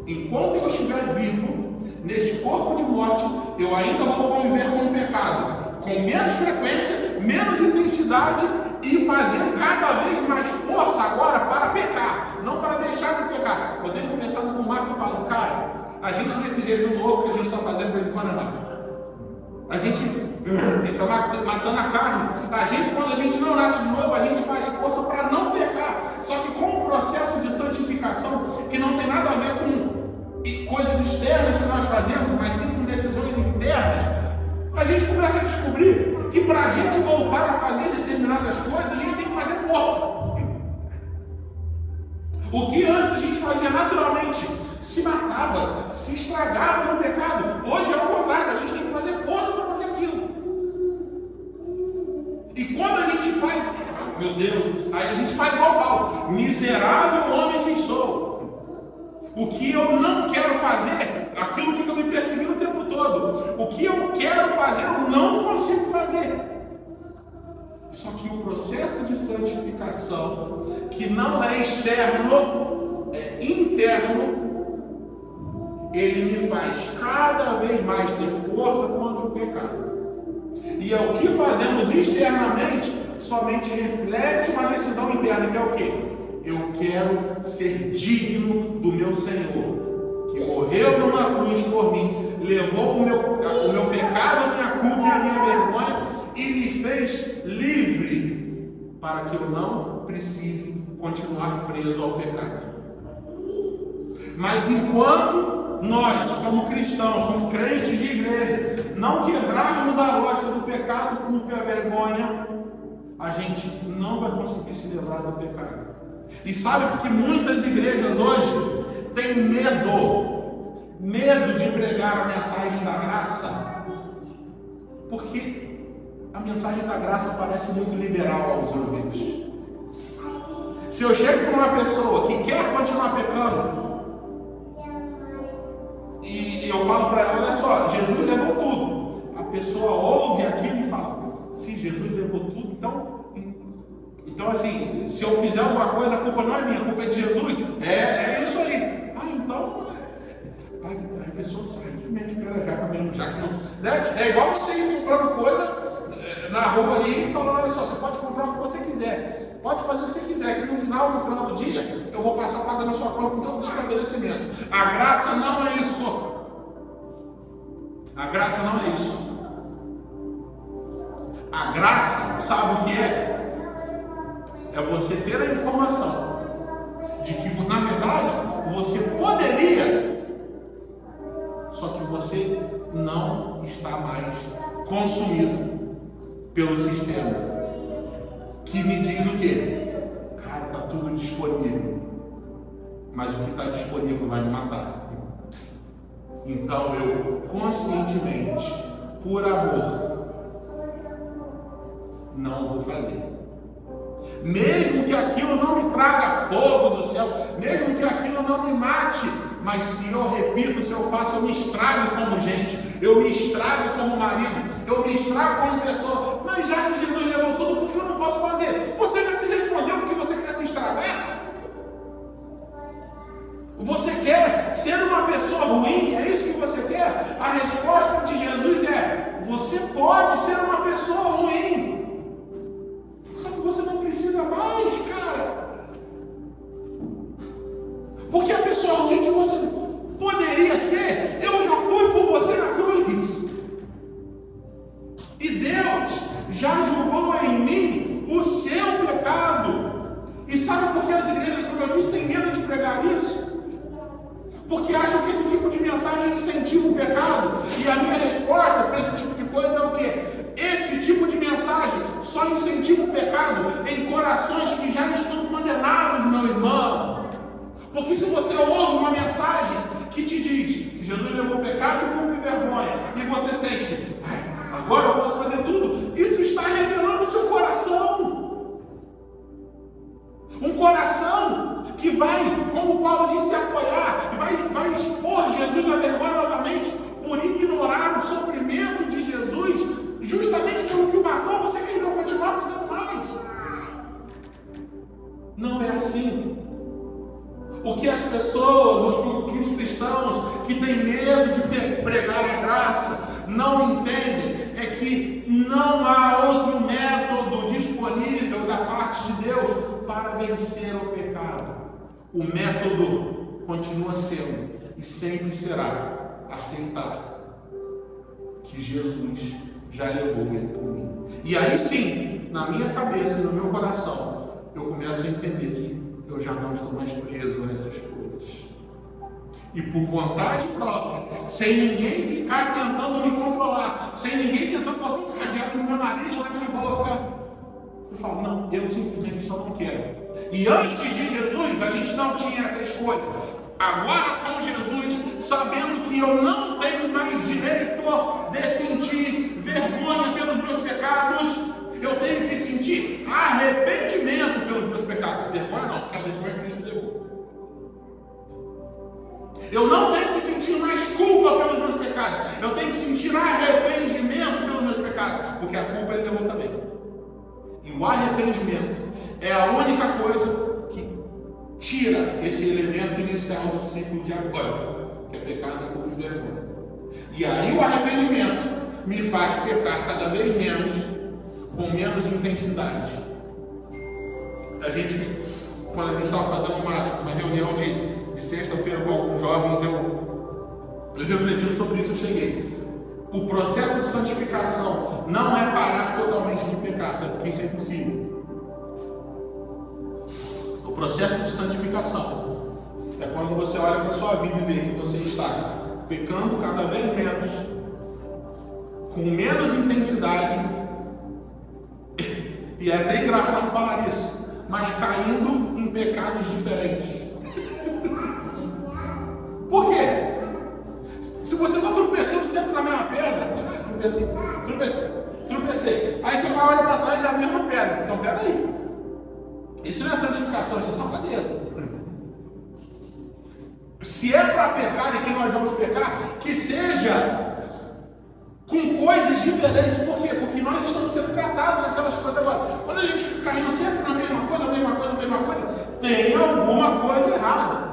Enquanto eu estiver vivo, neste corpo de morte, eu ainda vou conviver com o pecado, com menos frequência, menos intensidade e fazendo cada vez mais força agora para pecar, não para deixar de pecar. Eu tenho conversado com o Marco e falando: cara, a gente nesse jejum louco que a gente está fazendo de vez em quando, Marco, a gente está matando a carne. A gente, quando a gente não nasce de novo, a gente faz força para não pecar. Só que com um processo de santificação que não tem nada a ver com coisas externas que nós fazemos, mas sim com decisões internas, a gente começa a descobrir que para a gente voltar a fazer determinadas coisas, a gente tem que fazer força. O que antes a gente fazia naturalmente, se matava, se estragava no pecado. Hoje é o contrário, a gente tem que fazer força para fazer aquilo. E quando a gente faz, meu Deus, aí a gente faz igual Paulo: miserável homem que sou. O que eu não quero fazer, aquilo fica me perseguindo o tempo todo. O que eu quero fazer, eu não consigo fazer. Só que o processo de santificação, que não é externo, é interno, ele me faz cada vez mais ter força contra o pecado. E é o que fazemos externamente somente reflete uma decisão interna, que é o quê? Eu quero ser digno do meu Senhor, que morreu numa cruz por mim, levou o meu pecado, a minha culpa e a minha vergonha e me fez livre para que eu não precise continuar preso ao pecado. Mas enquanto nós, como cristãos, como crentes de igreja, não quebrarmos a lógica do pecado, culpa e a vergonha, a gente não vai conseguir se livrar do pecado. E sabe porque muitas igrejas hoje têm medo de pregar a mensagem da graça? Porque a mensagem da graça parece muito liberal aos ouvidos. Se eu chego para uma pessoa que quer continuar pecando e eu falo para ela, olha só, Jesus levou tudo. A pessoa ouve aquilo e fala, se Jesus levou tudo, então assim, se eu fizer alguma coisa, a culpa não é minha, a culpa é de Jesus. É isso aí. Então a pessoa sai, mete o pé na jaca mesmo, já que não. Né? É igual você ir comprando coisa na rua aí e falando, olha só, você pode comprar o que você quiser, pode fazer o que você quiser, que no final do dia eu vou passar pagando a sua conta com todo o estabelecimento. A graça não é isso. A graça não é isso. A graça, sabe o que é? É você ter a informação de que, na verdade, você poderia, só que você não está mais consumido pelo sistema, que me diz o quê? Cara, está tudo disponível, mas o que está disponível vai me matar. Então eu, conscientemente, por amor, não vou fazer. Mesmo que aquilo não me traga fogo do céu, mesmo que aquilo não me mate, mas se eu repito, se eu faço, eu me estrago como gente, eu me estrago como marido, eu me estrago como pessoa. Mas já que Jesus levou tudo, por que eu não posso fazer? Você já se respondeu porque você quer se estragar? Você quer ser uma pessoa ruim? É isso que você quer? A resposta de Jesus é: você pode ser uma pessoa ruim. Só que você não precisa mais, cara. Porque a pessoa ruim que você poderia ser, eu já fui por você na cruz. E Deus já julgou em mim o seu pecado. E sabe por que as igrejas, como eu disse, têm medo de pregar isso? Porque acham que esse tipo de mensagem incentiva o pecado. E a minha resposta para esse tipo de coisa é o quê? Esse tipo de mensagem só incentiva o pecado em corações que já estão condenados, meu irmão. Porque se você ouve uma mensagem que te diz que Jesus levou o pecado e cumpre vergonha, e você sente, agora eu posso fazer tudo, isso está revelando o seu coração. Um coração que vai, como Paulo disse, se apoiar, vai expor Jesus à vergonha novamente, por ignorar o sofrimento de Jesus, justamente pelo que o matou. Você quer então continuar pecando mais? Não é assim. O que as pessoas, os cristãos que têm medo de pregar a graça não entendem é que não há outro método disponível da parte de Deus para vencer o pecado. O método continua sendo e sempre será aceitar que Jesus já levou ele por mim. E aí sim, na minha cabeça e no meu coração, eu começo a entender que eu já não estou mais preso nessas coisas. E por vontade própria, sem ninguém ficar tentando me controlar, sem ninguém tentando botar um cadeado no meu nariz ou na minha boca, eu falo, não, eu simplesmente só não quero. E antes de Jesus, a gente não tinha essa escolha. Agora, com Jesus, sabendo que eu não tenho mais direito de sentir vergonha pelos meus pecados, eu tenho que sentir arrependimento pelos meus pecados. Vergonha não, porque a vergonha Cristo levou. Eu não tenho que sentir mais culpa pelos meus pecados. Eu tenho que sentir arrependimento pelos meus pecados, porque a culpa Ele levou também. E o arrependimento é a única coisa que tira esse elemento inicial do ciclo de agora, que é pecado, culpa e vergonha. E aí o arrependimento me faz pecar cada vez menos, com menos intensidade. Quando a gente estava fazendo uma reunião de sexta-feira com alguns jovens, eu refletindo sobre isso, eu cheguei. O processo de santificação não é parar totalmente de pecar, porque isso é impossível. O processo de santificação é quando você olha para a sua vida e vê que você está pecando cada vez menos, com menos intensidade, e é até engraçado falar isso, mas caindo em em pecados diferentes. Por quê? Se você está tropeçando sempre na mesma pedra, tropecei. Aí você vai olhar para trás e é a mesma pedra. Então, peraí. Isso não é santificação, isso é safadeza. Se é para pecar e que nós vamos pecar, que seja com coisas diferentes. Por quê? Porque nós estamos sendo tratados naquelas coisas agora. Quando a gente fica caindo sempre na mesma coisa, tem alguma coisa errada.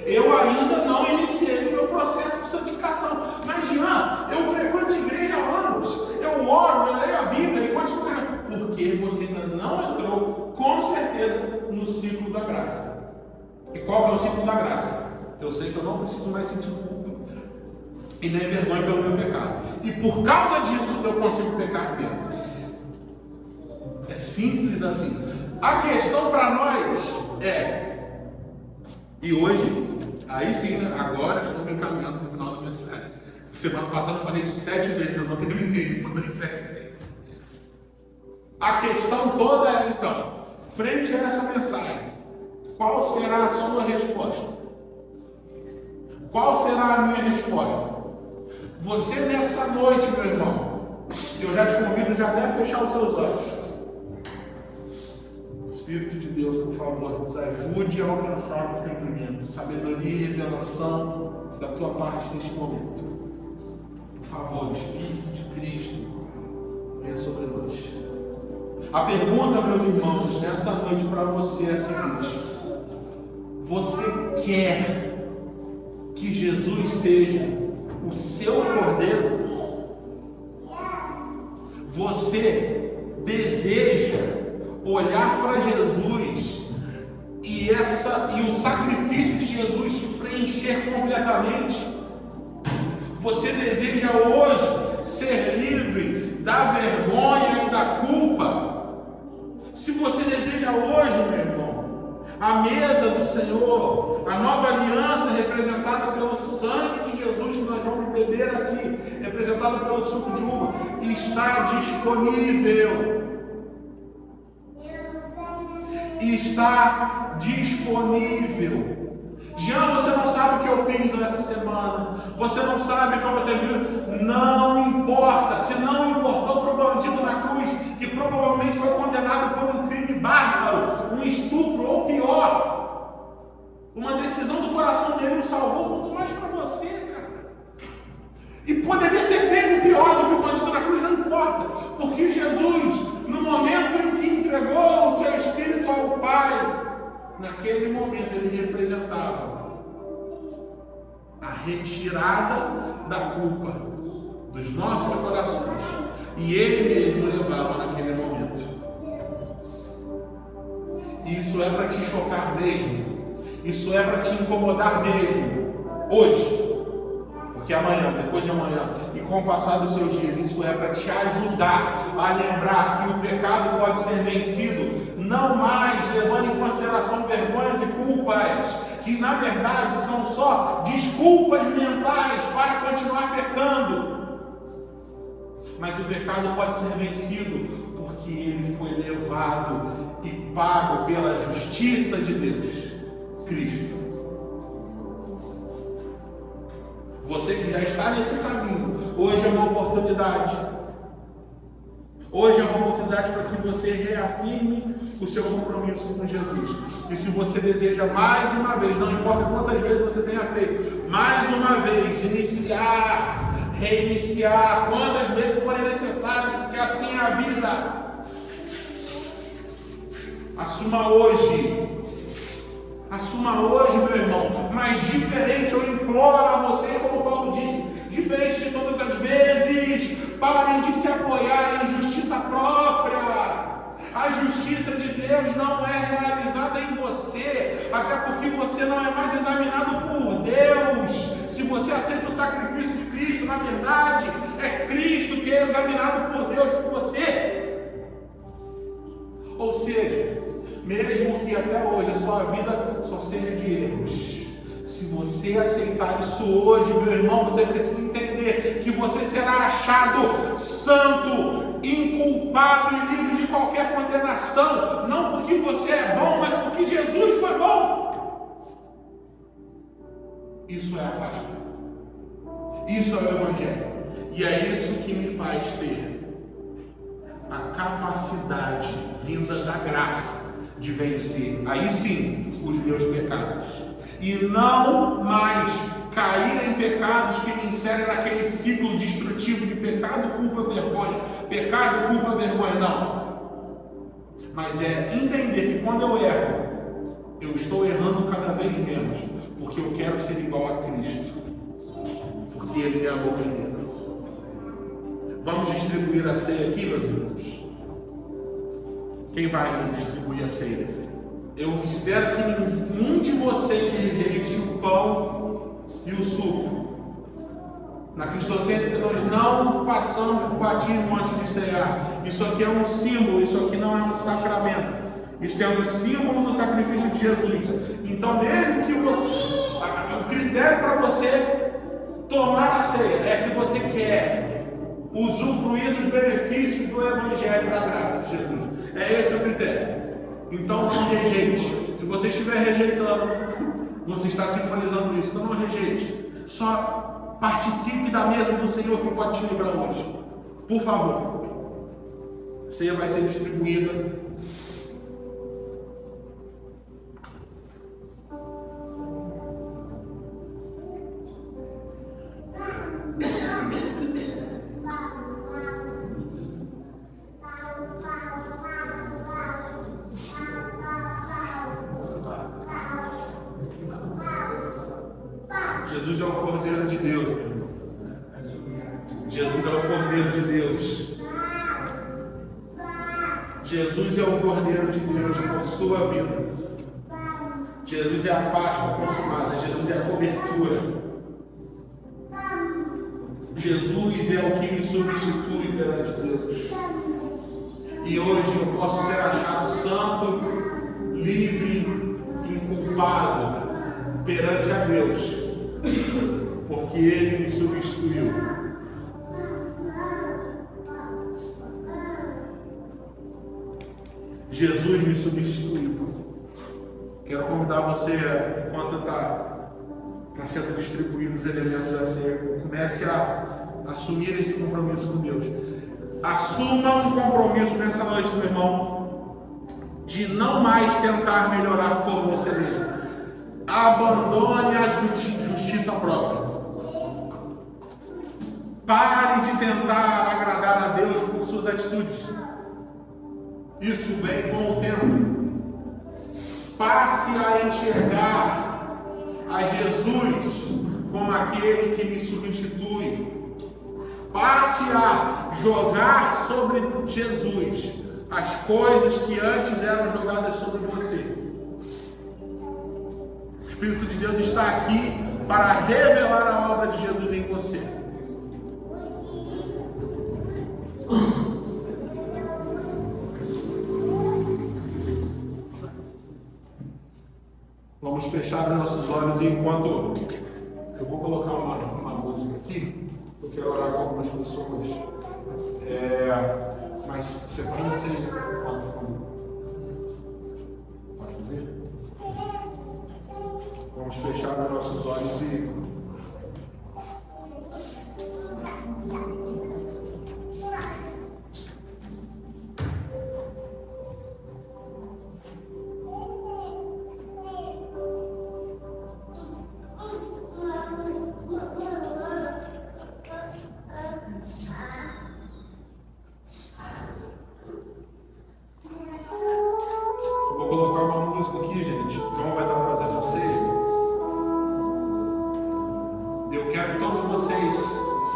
Eu ainda não iniciei o meu processo de santificação. Mas, Jean, eu frequento a igreja há anos. Eu oro, eu leio a Bíblia e continuo. Porque você ainda não entrou, com certeza, no ciclo da graça. E qual é o ciclo da graça? Eu sei que eu não preciso mais sentir culpa e nem vergonha pelo meu pecado. E por causa disso eu consigo pecar menos. É simples assim. A questão para nós é, e hoje, aí sim, agora estou me encaminhando para o final da mensagem. Semana passada eu falei isso 7 vezes, eu não terminei, falei 7 vezes. A questão toda é, então, frente a essa mensagem, qual será a sua resposta? Qual será a minha resposta? Você nessa noite, meu irmão, eu já te convido, já deve fechar os seus olhos. Espírito de Deus, por favor, nos ajude a alcançar o entendimento, sabedoria e revelação da tua parte neste momento. Por favor, Espírito de Cristo, venha sobre nós. A pergunta, meus irmãos, nessa noite para você é a seguinte: você quer que Jesus seja o seu Cordeiro? Você deseja olhar para Jesus e o sacrifício de Jesus te preencher completamente? Você deseja hoje ser livre da vergonha e da culpa? Se você deseja hoje, meu irmão, a mesa do Senhor, a nova aliança representada pelo sangue de Jesus que nós vamos beber aqui, representada pelo suco de uva, está disponível. Está disponível. Jean, você não sabe o que eu fiz essa semana. Você não sabe como eu tenho. Não importa. Se não importou para o bandido na cruz, que provavelmente foi condenado por um crime bárbaro, um estupro ou pior, uma decisão do coração dele o salvou, muito mais para você, cara. E poderia ser mesmo pior do que o bandido na cruz, não importa, porque Jesus, no momento em que entregou o seu Espírito ao Pai, naquele momento ele representava a retirada da culpa dos nossos corações, e ele mesmo levava naquele momento. Isso é para te chocar mesmo, isso é para te incomodar mesmo, hoje. Porque amanhã, depois de amanhã e com o passar dos seus dias, isso é para te ajudar a lembrar que o pecado pode ser vencido, não mais levando em consideração vergonhas e culpas, que na verdade são só desculpas mentais para continuar pecando. Mas o pecado pode ser vencido porque ele foi levado e pago pela justiça de Deus, Cristo. Você que já está nesse caminho, hoje é uma oportunidade. Hoje é uma oportunidade para que você reafirme o seu compromisso com Jesus. E se você deseja mais uma vez, não importa quantas vezes você tenha feito, mais uma vez, iniciar, reiniciar, quantas vezes forem necessárias, porque assim é a vida. Assuma hoje. Assuma hoje, meu irmão, mas diferente, eu imploro a você, como Paulo disse, diferente de todas as vezes, parem de se apoiar em justiça própria. A justiça de Deus não é realizada em você, até porque você não é mais examinado por Deus. Se você aceita o sacrifício de Cristo, na verdade, é Cristo que é examinado por Deus por você. Ou seja, mesmo que até hoje a sua vida só seja de erros, se você aceitar isso hoje, meu irmão, você precisa entender que você será achado santo, inculpado e livre de qualquer condenação, não porque você é bom, mas porque Jesus foi bom. Isso é a Páscoa. Isso é o Evangelho. E é isso que me faz ter a capacidade vinda da graça de vencer, aí sim, os meus pecados. E não mais cair em pecados que me inserem naquele ciclo destrutivo de pecado, culpa, vergonha. Pecado, culpa, vergonha, não. Mas é entender que quando eu erro, eu estou errando cada vez menos, porque eu quero ser igual a Cristo, porque Ele me amou primeiro. Vamos distribuir a ceia aqui, meus irmãos? Quem vai distribuir a ceia? Eu espero que nenhum de vocês rejeite o pão e o suco. Na Cristocêntrica nós não passamos por batismo antes de ceiar. Isso aqui é um símbolo, isso aqui não é um sacramento. Isso é um símbolo do sacrifício de Jesus. Então, mesmo que você... O critério para você tomar a ceia é se você quer usufruir dos benefícios do Evangelho e da graça de Jesus. É esse o critério. Então não rejeite. Se você estiver rejeitando, você está simbolizando isso. Então não rejeite. Só participe da mesa do Senhor que pode te livrar hoje. Por favor. A ceia vai ser distribuída. Jesus é o Cordeiro de Deus, meu irmão. Jesus é o Cordeiro de Deus. Jesus é o Cordeiro de Deus com sua vida. Jesus é a Páscoa consumada. Jesus é a cobertura. Jesus é o que me substitui perante Deus. E hoje eu posso ser achado santo, livre, inculpado perante a Deus, porque Ele me substituiu. Jesus me substituiu. Quero convidar você, enquanto está sendo distribuídos os elementos da ceia, comece a assumir esse compromisso com Deus. Assuma um compromisso nessa noite, meu irmão, de não mais tentar melhorar por você mesmo. Abandone a justiça própria. Pare de tentar agradar a Deus por suas atitudes. Isso vem com o tempo. Passe a enxergar a Jesus como aquele que me substitui. Passe a jogar sobre Jesus as coisas que antes eram jogadas sobre você. O Espírito de Deus está aqui para revelar a obra de Jesus em você. Vamos fechar os nossos olhos e enquanto eu vou colocar uma música aqui, eu quero orar com algumas pessoas. Mas você conhece? Pode fazer? Vamos fechar os nossos olhos e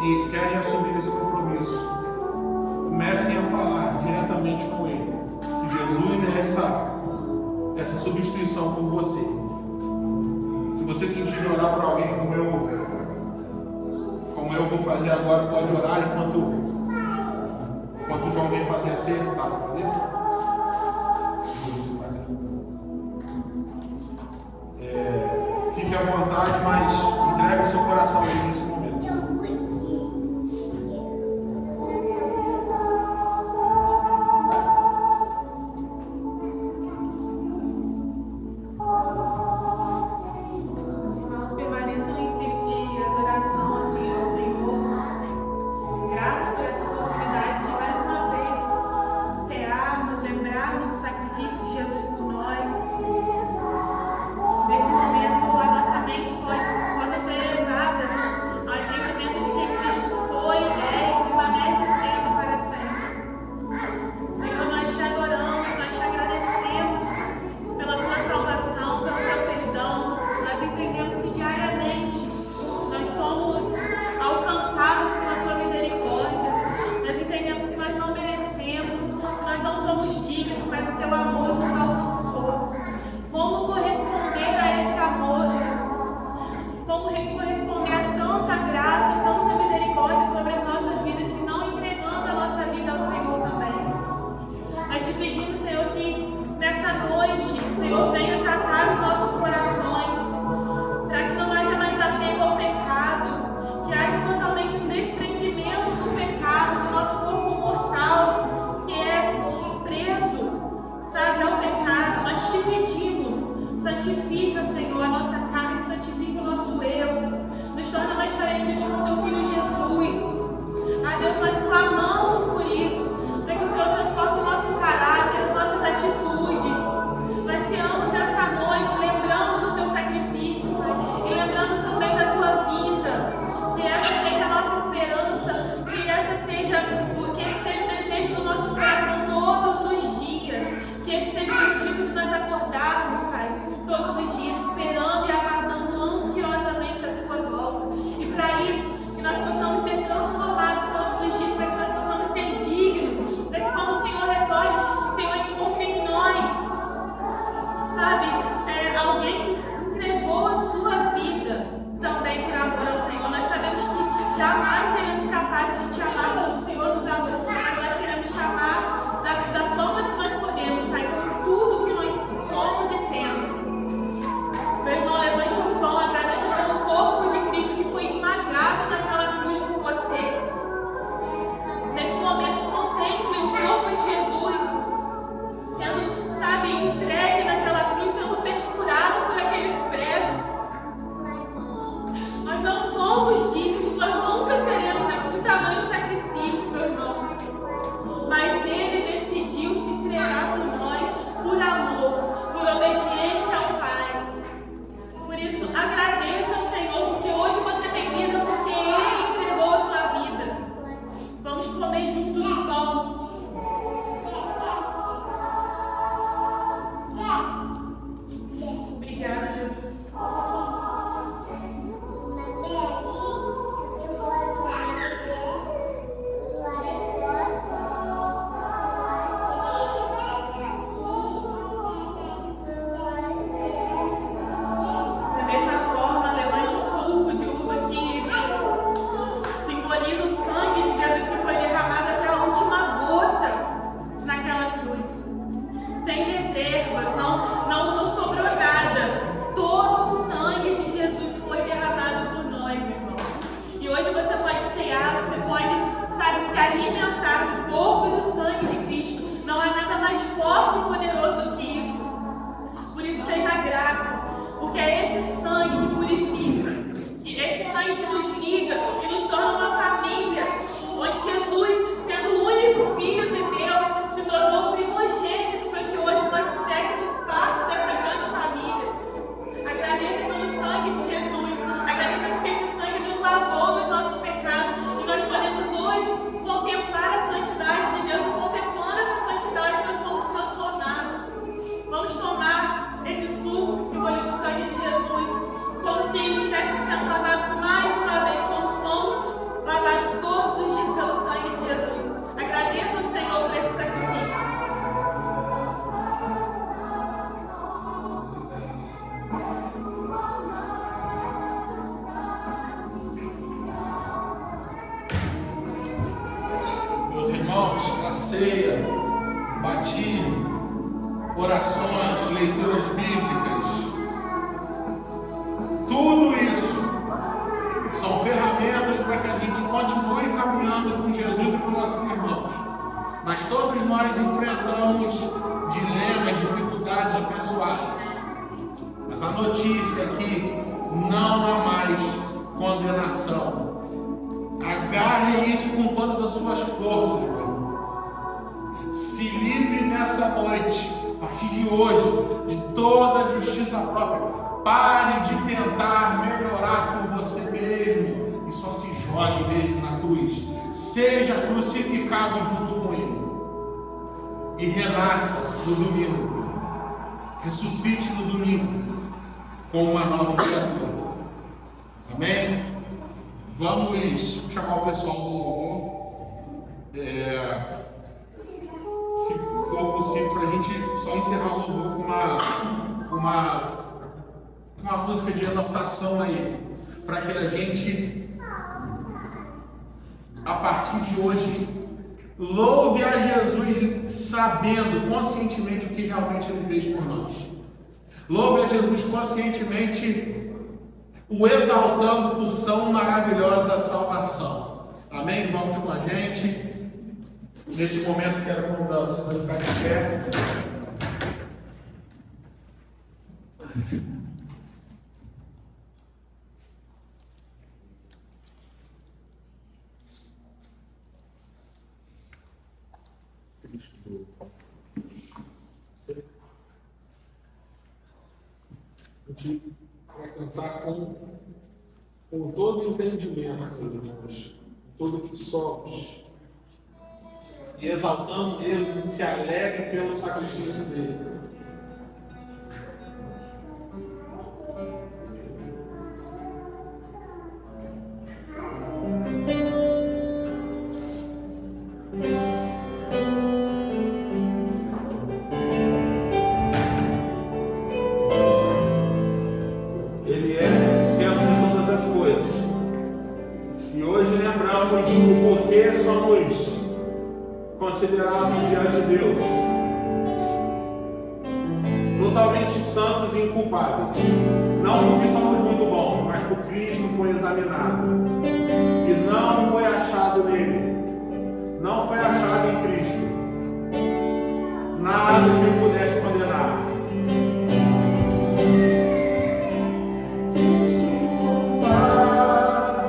que querem assumir esse compromisso, comecem a falar diretamente com Ele, que Jesus é essa substituição por você. Se você sentir de orar para alguém como eu vou fazer agora, pode orar enquanto o João vem fazer a ceia. Dá para fazer? Fique à vontade, mas entregue o seu coração a Ele nesse momento. somos dignos, nós nunca seremos de tamanho sacrifício, meu irmão. Mas Ele decidiu se entregar por nós, por amor, por obediência ao Pai. Por isso, agradeça ao Senhor, porque hoje você tem vida, porque Ele entregou a sua vida. Vamos comer juntos o pão. Obrigada, Jesus. Da mesma forma, levante o suco de uva que simboliza o sangue de Jesus que foi derramado até a última gota naquela cruz. Sem reservas, não sobrou nada. Todo o sangue de Jesus foi derramado por nós, meu irmão. E hoje você pode cear, você pode, sabe, se alimentar do corpo e do sangue de Cristo. Não há nada mais forte e poderoso do que isso. Por isso seja grato, porque é esse sangue que purifica, e esse sangue que nos liga e nos torna uma família, onde Jesus, sendo o único Filho de Deus, se tornou primogênito para que hoje nós fizéssemos parte dessa grande família. Agradeça pelo sangue de Jesus, agradeça porque esse sangue nos lavou dos nossos pecados e nós podemos hoje contemplar a santidade de Deus, e contemplando essa santidade nós somos transformados. Vamos tomar esse suco que simboliza o sangue de Jesus, como se estivéssemos sendo lavados mais uma vez, como somos lavados todos os dias pelo sangue de Jesus. Agradeça ao Senhor por esse sacrifício. Meus irmãos, a ceia, batismo, orações, leituras bíblicas, tudo isso são ferramentas para que a gente continue caminhando com Jesus e com nossos irmãos. Mas todos nós enfrentamos dilemas, dificuldades pessoais. Mas a notícia é que não há mais condenação. Agarre isso com todas as suas forças, meu irmão. Se livre nessa noite, a partir de hoje, de toda a justiça própria. Pare de tentar melhorar por você mesmo e só se jogue mesmo na cruz. Seja crucificado junto com Ele e renasça no domingo. Ressuscite no domingo com uma nova criatura. Amém? Vamos chamar o pessoal do louvor. Se for possível, para a gente só encerrar o louvor com uma música de exaltação a Ele, para que a gente, a partir de hoje, louve a Jesus sabendo conscientemente o que realmente Ele fez por nós. Louve a Jesus conscientemente, o exaltando por tão maravilhosa salvação. Amém? Vamos com a gente. Nesse momento quero convidar vocês a ficar de pé. A gente vai cantar com todo o entendimento, irmãos, com todo o que somos, e exaltando mesmo, se alegre pelo sacrifício dele. Considerados diante de Deus totalmente santos e inculpáveis, não porque somos muito bons, mas porque Cristo foi examinado e não foi achado nele, não foi achado em Cristo nada que ele pudesse condenar. Se compara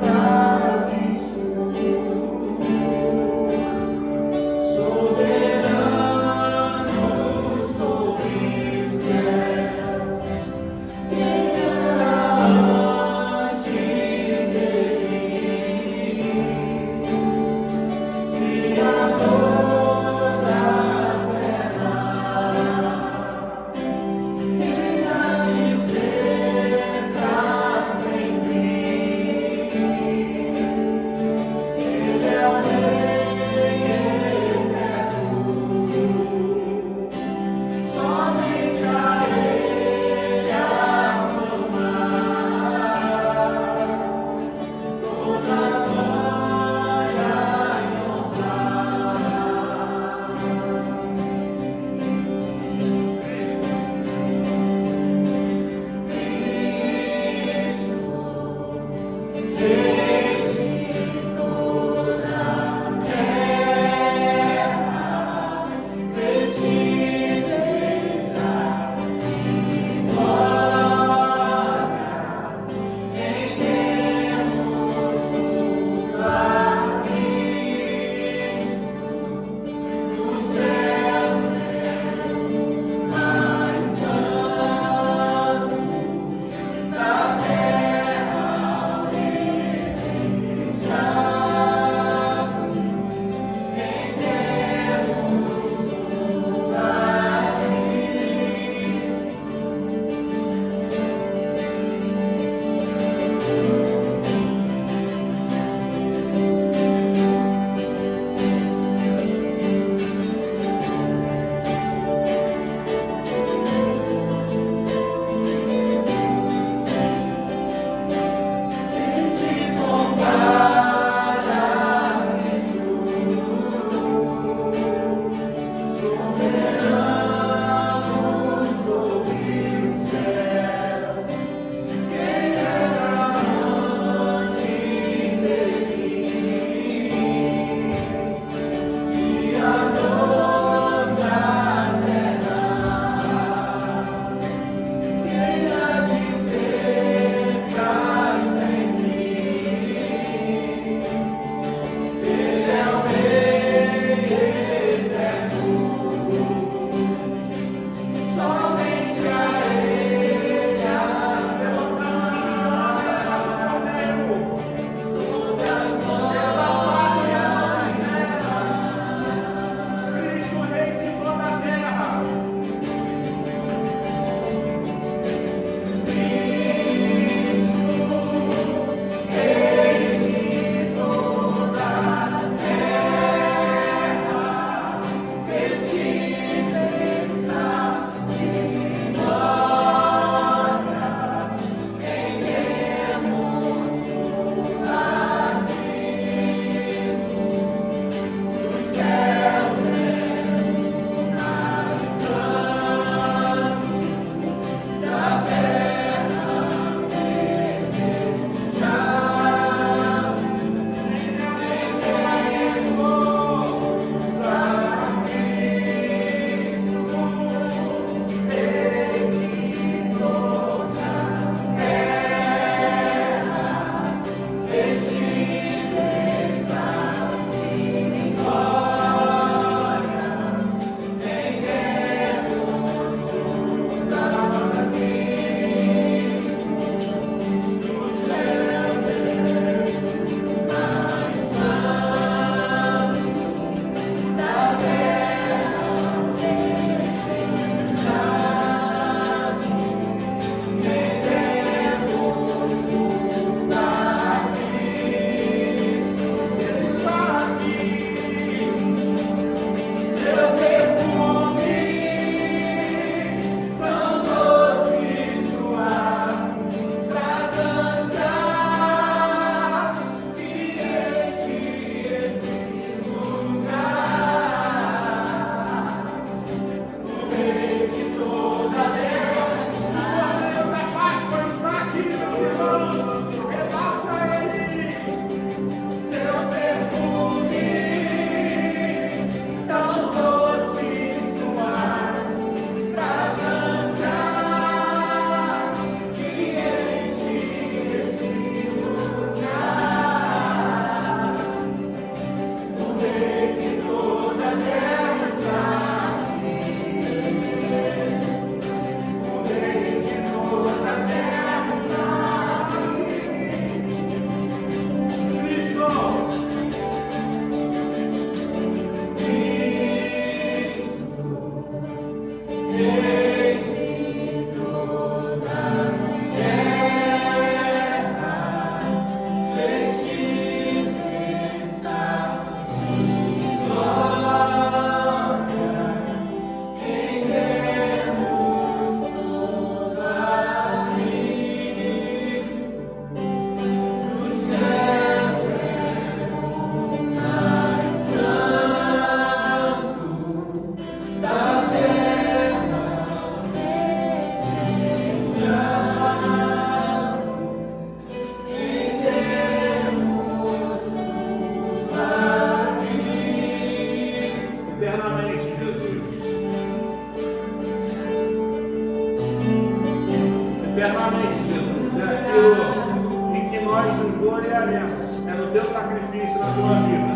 nós nos gloriaremos, é no teu sacrifício na tua vida.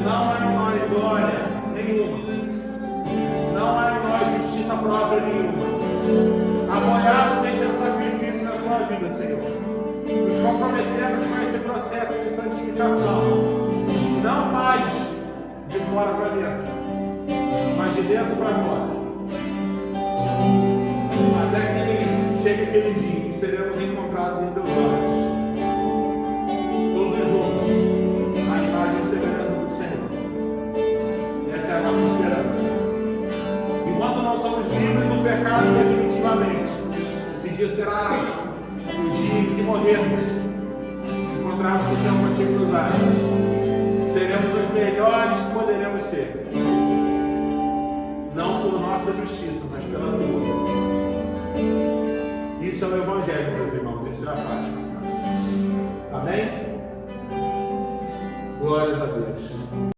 Não há em nós glória nenhuma. Não há em nós justiça própria nenhuma. Apoiados em teu sacrifício na tua vida, Senhor. Nos comprometemos com esse processo de santificação. Não mais de fora para dentro, mas de dentro para fora. Até que chegue aquele dia em que seremos encontrados em teus olhos. Todos juntos, a imagem e semelhança do Senhor. Essa é a nossa esperança. Enquanto não somos livres do pecado definitivamente, esse dia será o dia em que morrermos, encontrarmos com o Senhor contigo nos ares. Seremos os melhores que poderemos ser. Não por nossa justiça, mas pela tua. Isso é o Evangelho, meus irmãos. Isso é a Páscoa. Amém? Glórias a Deus.